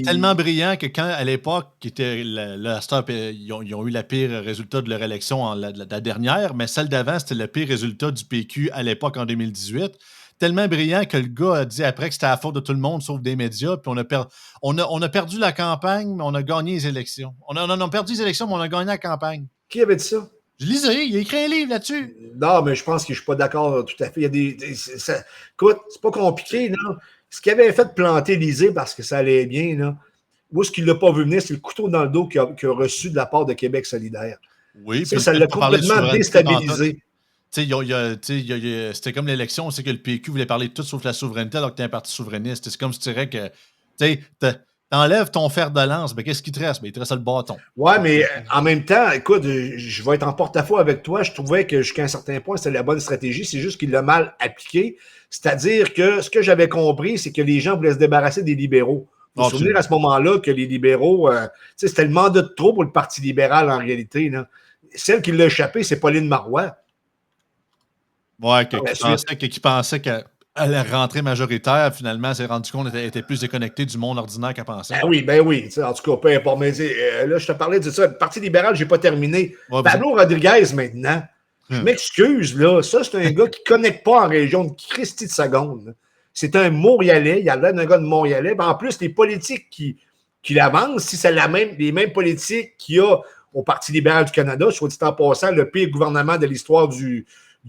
tellement brillant que quand, à l'époque, ils ont eu la pire résultat de leur élection, la dernière, mais celle d'avant, c'était le pire résultat du PQ à l'époque en 2018. Tellement brillant que le gars a dit après que c'était à la faute de tout le monde, sauf des médias, puis on a perdu la campagne, mais on a gagné les élections. On a perdu les élections, mais on a gagné la campagne. Qui avait dit ça? Je lisais, il a écrit un livre là-dessus. Non, mais je pense que je ne suis pas d'accord tout à fait. Écoute, c'est pas compliqué, non? Ce qui avait fait planter Lisée parce que ça allait bien, là, où est-ce qu'il ne l'a pas vu venir, c'est le couteau dans le dos qu'il a reçu de la part de Québec solidaire. Oui, ça l'a complètement déstabilisé. C'était comme l'élection, c'est que le PQ voulait parler de tout sauf la souveraineté alors que tu es un parti souverainiste. C'est comme si tu dirais que t'enlèves ton fer de lance, mais qu'est-ce qui te reste? Il te reste le bâton. Ouais, mais en même temps, écoute, je vais être en porte-à-faux avec toi. Je trouvais que jusqu'à un certain point, c'était la bonne stratégie. C'est juste qu'il l'a mal appliqué. C'est-à-dire que ce que j'avais compris, c'est que les gens voulaient se débarrasser des libéraux. Il faut se souvenir à ce moment-là que les libéraux, c'était le mandat de trop pour le Parti libéral en réalité. Là. Celle qui l'a échappé, c'est Pauline Marois. Ouais, qui pensait qu'elle allait rentrer majoritaire, finalement, elle s'est rendu compte qu'elle était plus déconnectée du monde ordinaire qu'elle pensait. Ben oui. En tout cas, peu importe. Mais là, je te parlais de ça. Le Parti libéral, je n'ai pas terminé. Ouais, Pablo Rodriguez, maintenant. Je m'excuse, là. Ça, c'est un gars qui ne connecte pas en région de Christie de Seconde. C'est un Montréalais. Il a l'air d'un gars de Montréalais. En plus, les politiques qui avancent, si c'est les mêmes politiques qu'il y a au Parti libéral du Canada, soit dit en passant, le pire gouvernement de l'histoire du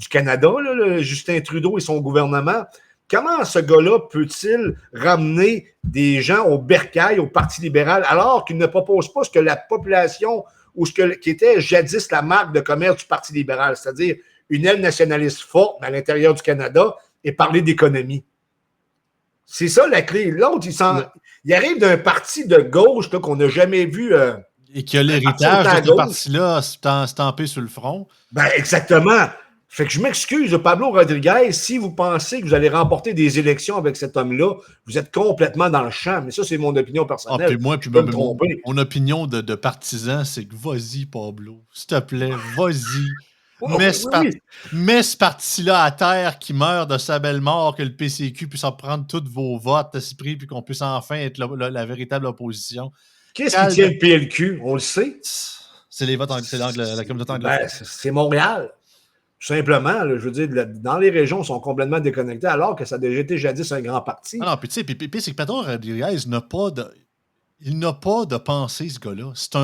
Canada, là, Justin Trudeau et son gouvernement. Comment ce gars-là peut-il ramener des gens au bercail, au Parti libéral, alors qu'il ne propose pas ce que la population ou qui était jadis la marque de commerce du Parti libéral, c'est-à-dire une aile nationaliste forte à l'intérieur du Canada et parler d'économie? C'est ça la clé. L'autre, il arrive d'un parti de gauche qu'on n'a jamais vu. Et qui a l'héritage de ce parti-là stampé sur le front. Ben, exactement. Fait que je m'excuse, Pablo Rodriguez, si vous pensez que vous allez remporter des élections avec cet homme-là, vous êtes complètement dans le champ. Mais ça, c'est mon opinion personnelle. Puis mon opinion de partisan, c'est que vas-y, Pablo. S'il te plaît, vas-y. Mets ce parti-là à terre qui meurt de sa belle mort, que le PCQ puisse en prendre tous vos votes, esprit, puis qu'on puisse enfin être la véritable opposition. Qu'est-ce qui tient le PLQ? On le sait. C'est les votes la communauté anglophone. C'est Montréal. Simplement, là, je veux dire, dans les régions, ils sont complètement déconnectés, alors que ça a déjà été jadis un grand Ah parti. non, puis tu sais, c'est que Pedro Rodriguez n'a pas de. Il n'a pas de pensée, ce gars-là. C'est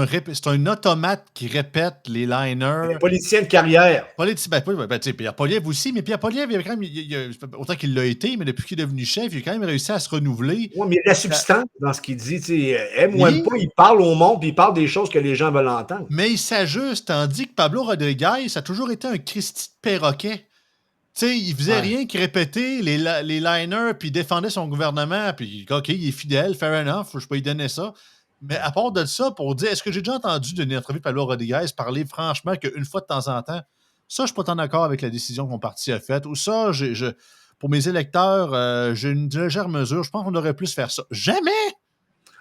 un automate qui répète les liners. Un politicien de carrière. Pierre Poilievre aussi, mais Pierre Poilievre, il a quand même, autant qu'il l'a été, mais depuis qu'il est devenu chef, il a quand même réussi à se renouveler. Oui, mais il y a de la substance dans ce qu'il dit. Aime ou aime Oui, pas, il parle au monde, puis il parle des choses que les gens veulent entendre. mais il s'ajuste, tandis que Pablo Rodriguez, ça a toujours été un Christy de perroquet. Tu sais, il faisait Ouais. rien que répéter les liners, puis il défendait son gouvernement, puis OK, il est fidèle, fair enough, je peux lui donner ça. Mais à part de ça, pour dire, est-ce que j'ai déjà entendu d'une entrevue de Pablo Rodriguez parler franchement qu'une fois de temps en temps, ça, je suis pas tant d'accord avec la décision que mon parti a faite, ou ça, pour mes électeurs, j'ai une légère mesure, je pense qu'on aurait plus faire ça. Jamais!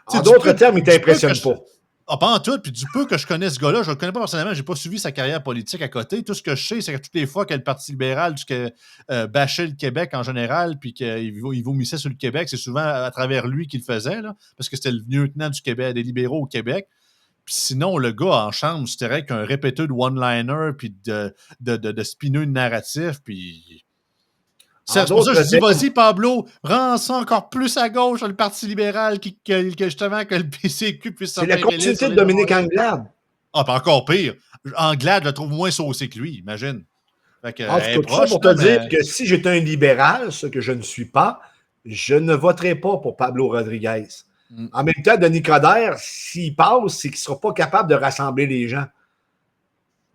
Tu sais, En d'autres termes, il du peu que t'impressionne pas. ah, pas en tout, puis du peu que je connais ce gars-là, je le connais pas personnellement, j'ai pas suivi sa carrière politique à côté. Tout ce que je sais, c'est que toutes les fois que le Parti libéral bâchait le Québec en général, puis qu'il vomissait sur le Québec, c'est souvent à travers lui qu'il le faisait, là, parce que c'était le lieutenant du Québec, des libéraux au Québec. Puis sinon, le gars en chambre, c'était qu'un répéteux de one-liner, puis de spineux de narratif, puis En c'est pour ça que je d'autres dis, termes, vas-y, Pablo, rends ça encore plus à gauche, le Parti libéral, que justement que le PCQ puisse se c'est la faire élire continuité sur de les Dominique devoirs. Anglade. Ah, pas encore pire. Anglade, je le trouve moins saucé que lui, imagine. Fait que, En elle est tout cas, tout ça proche, pour te là, dire mais. que si j'étais un libéral, ce que je ne suis pas, je ne voterai pas pour Pablo Rodriguez. Mm. En même temps, Denis Coderre, s'il passe, c'est qu'il ne sera pas capable de rassembler les gens.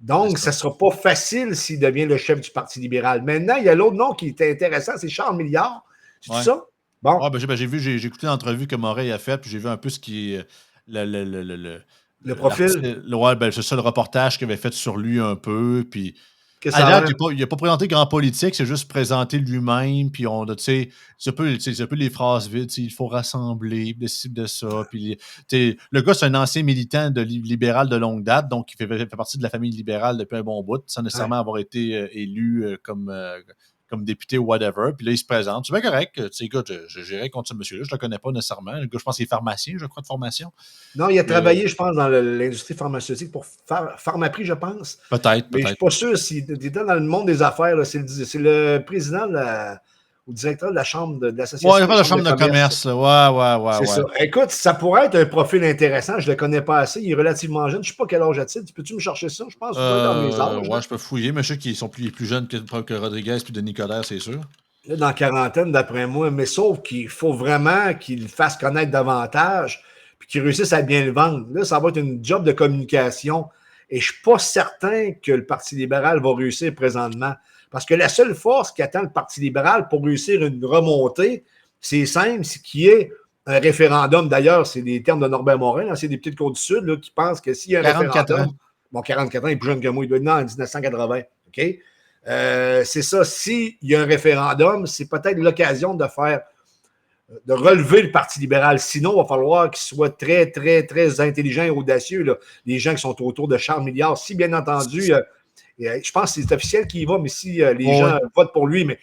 C'est Donc, ça. ça ne sera pas facile s'il devient le chef du Parti libéral. Maintenant, il y a l'autre nom qui était intéressant, c'est Charles Milliard. C'est Ouais. ça? Bon, Ah, j'ai vu, j'ai écouté l'entrevue que Moret a faite, puis j'ai vu un peu ce qui est. le profil, Ouais, ben, c'est ça le reportage qu'il avait fait sur lui un peu. Puis que à ça a date, l'air. il a pas présenté grand politique, c'est juste présenté lui-même. Puis on a, tu sais, c'est un peu les phrases vides, tu sais, il faut rassembler, de ci, de ça. Puis tu sais, le gars, c'est un ancien militant libéral de longue date, donc il fait partie de la famille libérale depuis un bon bout, sans Ouais. nécessairement avoir été élu comme député ou whatever. Puis là, il se présente. C'est bien correct. Tu sais, écoute, j'irai contre ce monsieur-là. Je ne le connais pas nécessairement. Le gars, je pense qu'il est pharmacien, je crois, de formation. Non, il a Euh, travaillé, je pense, dans l'industrie pharmaceutique pour Pharmaprix, je pense. peut-être, Mais je ne suis peut-être. pas sûr s'il était dans le monde des affaires. C'est le président ou directeur de la Chambre de Ouais, il a l'Association pas des de chambres de chambre de commerce. commerce. Là. Ouais, C'est ouais, ouais. ça. Écoute, ça pourrait être un profil intéressant. Je ne le connais pas assez. Il est relativement jeune. Je ne sais pas quel âge a-t-il. Peux-tu me chercher ça? Je pense qu'il doit être dans mes âges. Ouais, je peux fouiller, mais je sais qu'ils sont plus jeunes que Rodriguez puis Denis Coderre, c'est sûr. Là, dans la quarantaine, d'après moi. Mais sauf qu'il faut vraiment qu'il le fasse connaître davantage puis qu'il réussisse à bien le vendre. Là, ça va être une job de communication. Et je ne suis pas certain que le Parti libéral va réussir présentement. Parce que la seule force qu'attend le Parti libéral pour réussir une remontée, c'est simple, c'est qu'il y ait un référendum. D'ailleurs, c'est des termes de Norbert Morin, c'est des petites côtes du Sud là, qui pensent que s'il y a un 44 ans. référendum, bon, 44 ans, il est plus jeune que moi, il doit être né en 1980. OK? C'est ça. S'il y a un référendum, c'est peut-être l'occasion de relever le Parti libéral. Sinon, il va falloir qu'il soit très, très, très intelligent et audacieux, là, les gens qui sont autour de Charles Milliard. Si, bien entendu, je pense que c'est officiel qu'il y va, mais si les Ouais. gens votent pour lui, mais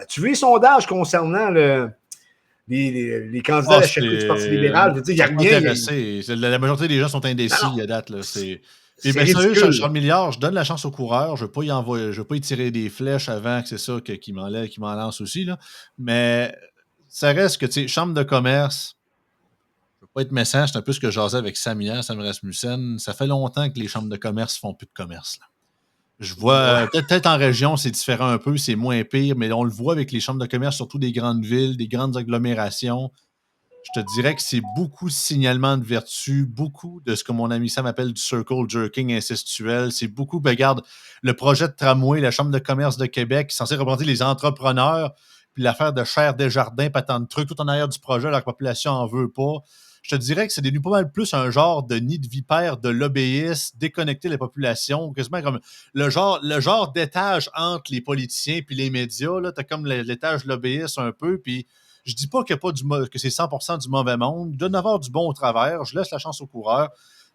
tu veux les sondages concernant les candidats à Ah, la chefferie du Parti libéral? Je veux dire, il n'y a pas rien. intéressé. La majorité des gens sont Non, indécis non, à date. Là. Puis, c'est ben, sérieux, ridicule. Charles Milliard, je donne la chance au coureur. Je ne veux pas je veux pas y tirer des flèches avant que c'est ça qu'il m'en lance aussi. Là. Mais ça reste que, tu sais, chambre de commerce, je ne veux pas être méchant, c'est un peu ce que j'asais avec Samia, Sam Rasmussen. Ça fait longtemps que les chambres de commerce ne font plus de commerce. Là. Je Ouais. vois, peut-être en région, c'est différent un peu, c'est moins pire, mais on le voit avec les chambres de commerce, surtout des grandes villes, des grandes agglomérations. Je te dirais que c'est beaucoup de signalement de vertu, beaucoup de ce que mon ami Sam appelle du circle jerking incestuel. C'est beaucoup, ben, regarde, le projet de tramway, la Chambre de commerce de Québec, qui est censé représenter les entrepreneurs, puis l'affaire de Cher Desjardins, pas tant de trucs, tout en arrière du projet, la population en veut pas. Je te dirais que c'est devenu pas mal plus un genre de nid de vipère de lobbyistes, déconnecter la population, quasiment comme le genre d'étage entre les politiciens puis les médias. Tu as comme l'étage lobbyiste un peu, puis je dis pas qu'il y a pas que c'est 100% du mauvais monde. Il doit y en avoir du bon au travers. Je laisse la chance aux coureurs.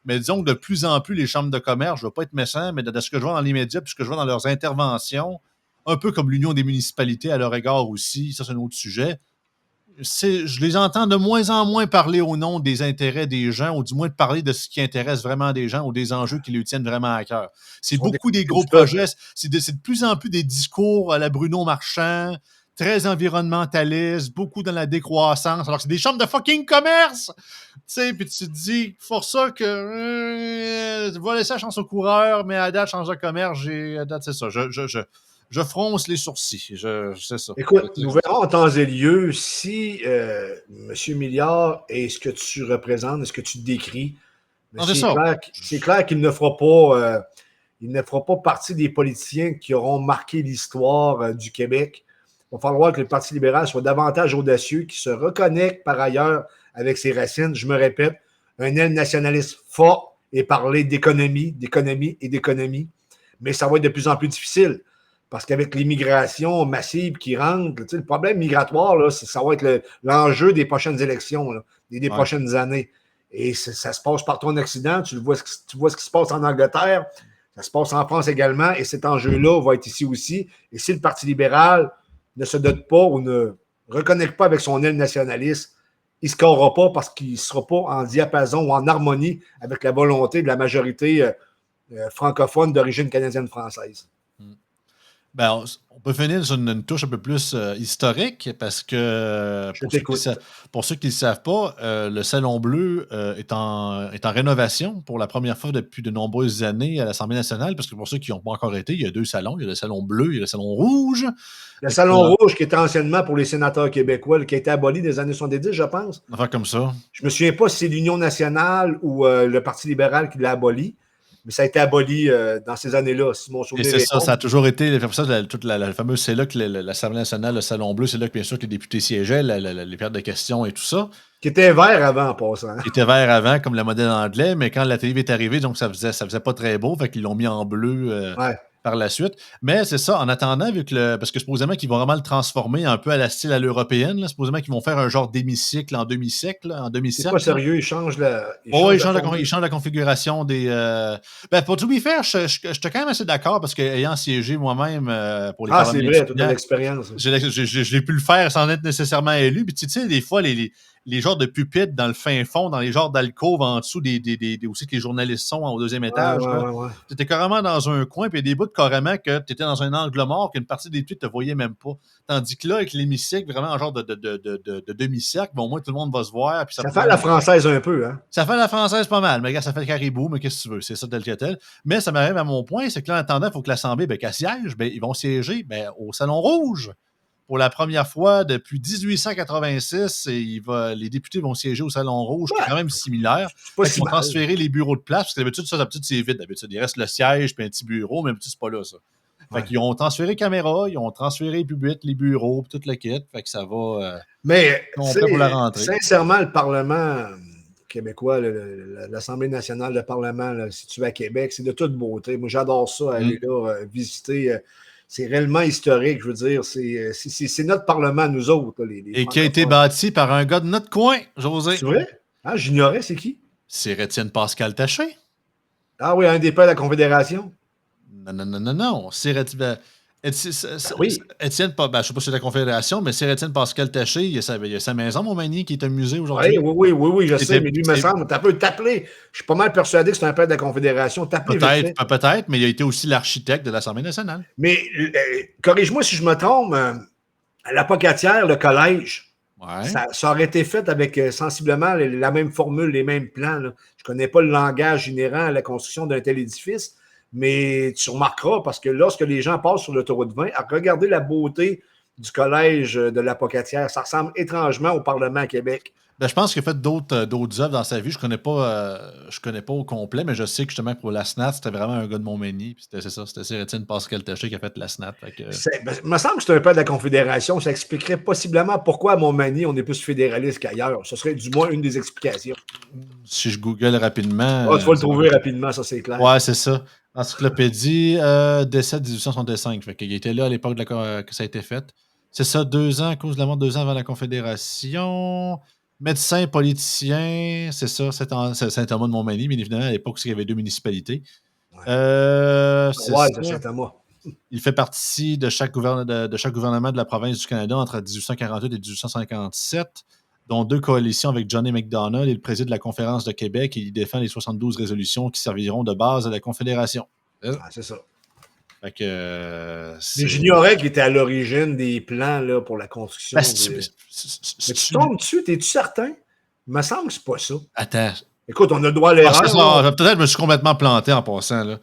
Mais disons que de plus en plus, les chambres de commerce, je ne veux pas être méchant, mais de ce que je vois dans les médias puis ce que je vois dans leurs interventions, un peu comme l'Union des municipalités à leur égard aussi, ça c'est un autre sujet, je les entends de moins en moins parler au nom des intérêts des gens, ou du moins de parler de ce qui intéresse vraiment des gens ou des enjeux qui lui tiennent vraiment à cœur. C'est Ils sont beaucoup des gros déconnectés de projets. C'est de plus en plus des discours à la Bruno Marchand, très environnementalistes, beaucoup dans la décroissance, alors que c'est des chambres de fucking commerce! Tu sais, puis tu te dis, pour ça que va laisser la chance au coureur, mais à date, change de commerce, à date, c'est ça. Je fronce les sourcils. C'est ça. Écoute, nous verrons en temps et lieu si M. Milliard est ce que tu représentes, est ce que tu décris. Mais Non, c'est ça. C'est clair qu'il ne fera pas, il ne fera pas partie des politiciens qui auront marqué l'histoire du Québec. Il va falloir que le Parti libéral soit davantage audacieux, qu'il se reconnecte par ailleurs avec ses racines. Je me répète, un aile nationaliste fort et parler d'économie et d'économie. Mais ça va être de plus en plus difficile. Parce qu'avec l'immigration massive qui rentre, le problème migratoire, là, ça va être l'enjeu des prochaines élections, là, des prochaines années. Et ça se passe partout en Occident. Tu vois ce qui se passe en Angleterre. Ça se passe en France également. Et cet enjeu-là va être ici aussi. Et si le Parti libéral ne se dote pas ou ne reconnecte pas avec son aile nationaliste, il ne scorera pas parce qu'il ne sera pas en diapason ou en harmonie avec la volonté de la majorité francophone d'origine canadienne-française. Ben, on peut finir sur une touche un peu plus historique parce que pour ceux qui ne le savent pas, le Salon Bleu est en rénovation pour la première fois depuis de nombreuses années à l'Assemblée nationale, parce que pour ceux qui n'ont pas encore été, il y a 2 salons. Il y a le Salon Bleu et le Salon Rouge. Le Salon Rouge qui était anciennement pour les sénateurs québécois, qui a été aboli des années 70, je pense. Enfin, comme ça. Je ne me souviens pas si c'est l'Union nationale ou le Parti libéral qui l'a aboli. Mais ça a été aboli dans ces années-là, si mon souvenir est. Et c'est ça, ça a toujours été, toute la fameuse, c'est là que l'Assemblée nationale, le Salon Bleu, c'est là que bien sûr que les députés siégeaient, les périodes de questions et tout ça. Qui était vert avant, en passant. Qui était vert avant, comme le modèle anglais, mais quand la télé est arrivée, donc ça faisait pas très beau, fait qu'ils l'ont mis en bleu par la suite. Mais c'est ça, en attendant, parce que supposément qu'ils vont vraiment le transformer un peu à la style à l'européenne, là, supposément qu'ils vont faire un genre d'hémicycle en demi-siècle, C'est pas sérieux, ils changent la. Ils changent la configuration des. Pour tout be fair, j'étais quand même assez d'accord parce qu'ayant siégé moi-même pour les c'est vrai, toute l'expérience. J'ai pu le faire sans être nécessairement élu. Puis tu sais, des fois, les genres de pupitres dans le fin fond, dans les genres d'alcôves en dessous aussi que les journalistes sont au 2e étage. Tu étais carrément dans un coin, puis il y a des bouts carrément que tu étais dans un angle mort, qu'une partie des tweets ne te voyait même pas. Tandis que là, avec l'hémicycle, vraiment un genre de demi-cercle, au moins tout le monde va se voir. Puis ça fait la française un peu, hein? Ça fait la française pas mal, mais regarde, ça fait le caribou, mais qu'est-ce que tu veux? C'est ça tel que tel. Mais ça m'arrive à mon point, c'est que là, en attendant, il faut que l'Assemblée, qu'elle siège, ils vont siéger au Salon Rouge. Pour la première fois depuis 1886, les députés vont siéger au Salon Rouge, qui est quand même similaire. Ils vont transférer les bureaux de place, parce que d'habitude, c'est vite. D'habitude, il reste le siège puis un petit bureau, mais d'habitude, c'est pas là, ça. Fait qu'ils ont transféré caméra, ils ont transféré les pupitres, les bureaux, puis tout le kit. Fait que ça va. Mais, pour la rentrée. Sincèrement, le Parlement québécois, l'Assemblée nationale, le Parlement là, situé à Québec, c'est de toute beauté. Moi, j'adore ça, aller là, visiter. C'est réellement historique, je veux dire. C'est notre Parlement, nous autres. Et qui a été bâti par un gars de notre coin, José. C'est vrai? Ah, j'ignorais, c'est qui? C'est Étienne Pascal Taché. Ah oui, un des pères de la Confédération. Non. C'est oui. Étienne, je ne sais pas si c'est la Confédération, mais c'est Étienne Pascal Taché. Il y a sa maison, Montmagny, qui est un musée aujourd'hui. Oui, je sais, mais lui, me semble, tu peux t'appeler. Je suis pas mal persuadé que c'est un père de la Confédération. Peut-être, mais il a été aussi l'architecte de l'Assemblée nationale. Mais corrige-moi si je me trompe, à la Pocatière, le collège, ça aurait été fait avec sensiblement la même formule, les mêmes plans. Là. Je ne connais pas le langage inhérent à la construction d'un tel édifice, mais tu remarqueras, parce que lorsque les gens passent sur l'autoroute 20, à regarder la beauté du collège de la Pocatière, ça ressemble étrangement au Parlement à Québec. Je pense qu'il a fait d'autres œuvres dans sa vie. Je connais pas au complet, mais je sais que justement pour la SNAT, c'était vraiment un gars de Montmagny. Puis c'était Sir Étienne Pascal Taché qui a fait la SNAT. Il me semble que c'est un peu de la Confédération. Ça expliquerait possiblement pourquoi à Montmagny, on est plus fédéraliste qu'ailleurs. Ce serait du moins une des explications. Si je google rapidement. Tu vas le trouver rapidement, ça c'est clair. Ouais, c'est ça. Encyclopédie, décès de 1865. Fait qu'il était là à l'époque que ça a été fait. C'est ça, 2 ans, à cause de la mort, 2 ans avant la Confédération. Médecin, politicien, c'est ça, Saint-Thomas de Montmagny, mais évidemment, à l'époque, il y avait 2 municipalités. C'est Saint-Thomas. Il fait partie de chaque gouvernement de la province du Canada entre 1848 et 1857, dont 2 coalitions avec John A. Macdonald. Il préside la Conférence de Québec et il défend les 72 résolutions qui serviront de base à la Confédération. C'est ça. Fait que, Mais j'ignorais qu'il était à l'origine des plans là, pour la construction. Ben, Mais tu tombes dessus, t'es-tu certain? Il me semble que c'est pas ça. Attends. Écoute, on a le droit à l'erreur. Peut-être que je me suis complètement planté en passant. Là.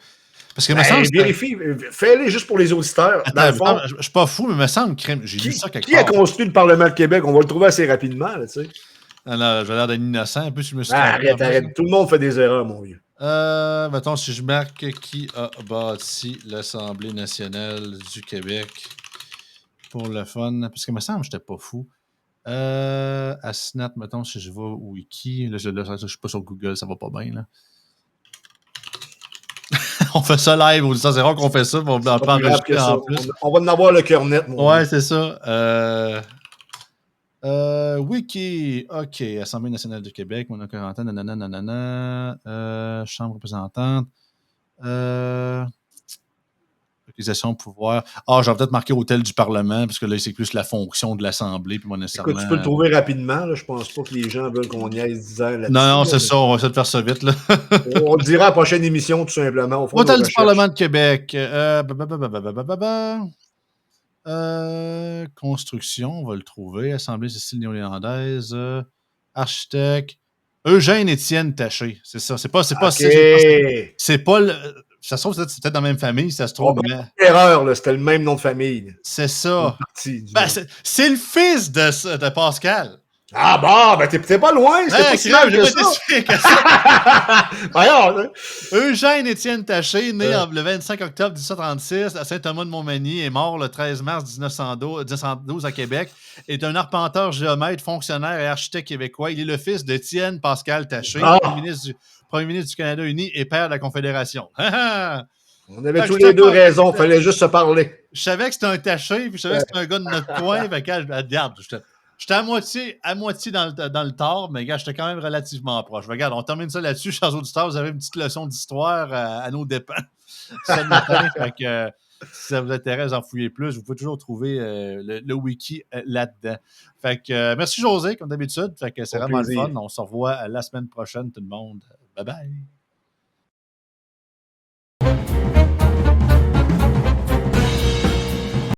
Parce que me semble vérifie, fais-les juste pour les auditeurs. Attends, dans le fond, je suis pas fou, mais me semble que j'ai lu ça quelque Qui part. a construit le Parlement de Québec? On va le trouver assez rapidement. Là, tu sais. Alors, j'ai l'air d'un innocent. Un peu, je me suis arrête. Tout le monde fait des erreurs, mon vieux. Mettons, si je marque qui a bâti l'Assemblée nationale du Québec pour le fun, parce que me semble que j'étais pas fou. Asnat, mettons, si je vais au wiki, là, je suis pas sur Google, ça va pas bien, là. On fait ça live, c'est rare qu'on fait ça, mais on va pas enregistrer en plus. On va en avoir le cœur net, mon ouais, c'est ça. Wiki, OK, Assemblée nationale du Québec, mon quarantaine, Chambre représentante, utilisation de pouvoir. Ah, j'aurais peut-être marqué hôtel du Parlement, parce que là, c'est plus la fonction de l'Assemblée, puis moi, nécessairement. Écoute, tu peux le trouver rapidement, là. Je pense pas que les gens veulent qu'on y aille 10 ans là-dessus. Non, c'est ça, on va essayer de faire ça vite, là. On le dira à la prochaine émission, tout simplement. Hôtel du Parlement de Québec. Construction, on va le trouver. Assemblée Cécile néo-léondaise. Architecte. Eugène-Étienne Taché. C'est ça. C'est pas okay. ça. C'est pas le. Ça se trouve, c'est peut-être dans la même famille, ça se trouve. Mais... Erreur, là. C'était le même nom de famille. C'est ça. C'est le fils de Pascal. Ah bah, ben t'es pas loin, c'est pas si mal que ça. Eugène-Étienne Taché, né le 25 octobre 1736 à Saint-Thomas-de-Montmagny et mort le 13 mars 1912 à Québec, est un arpenteur, géomètre, fonctionnaire et architecte québécois. Il est le fils d'Étienne Pascal Taché, premier ministre du Canada uni et père de la Confédération. On avait tous les deux raison, il fallait juste se parler. Je savais que c'était un Taché, puis je savais que c'était un gars de notre coin, fait que regarde, j'étais à moitié dans le tort, mais gars, j'étais quand même relativement proche. Regarde, on termine ça là-dessus, chers auditeurs. Vous avez une petite leçon d'histoire à nos dépens. Ça fait que, si ça vous intéresse d'en fouiller plus, vous pouvez toujours trouver le wiki là-dedans. Fait que merci José, comme d'habitude. Fait que c'est vraiment le fun. On se revoit la semaine prochaine, tout le monde. Bye bye.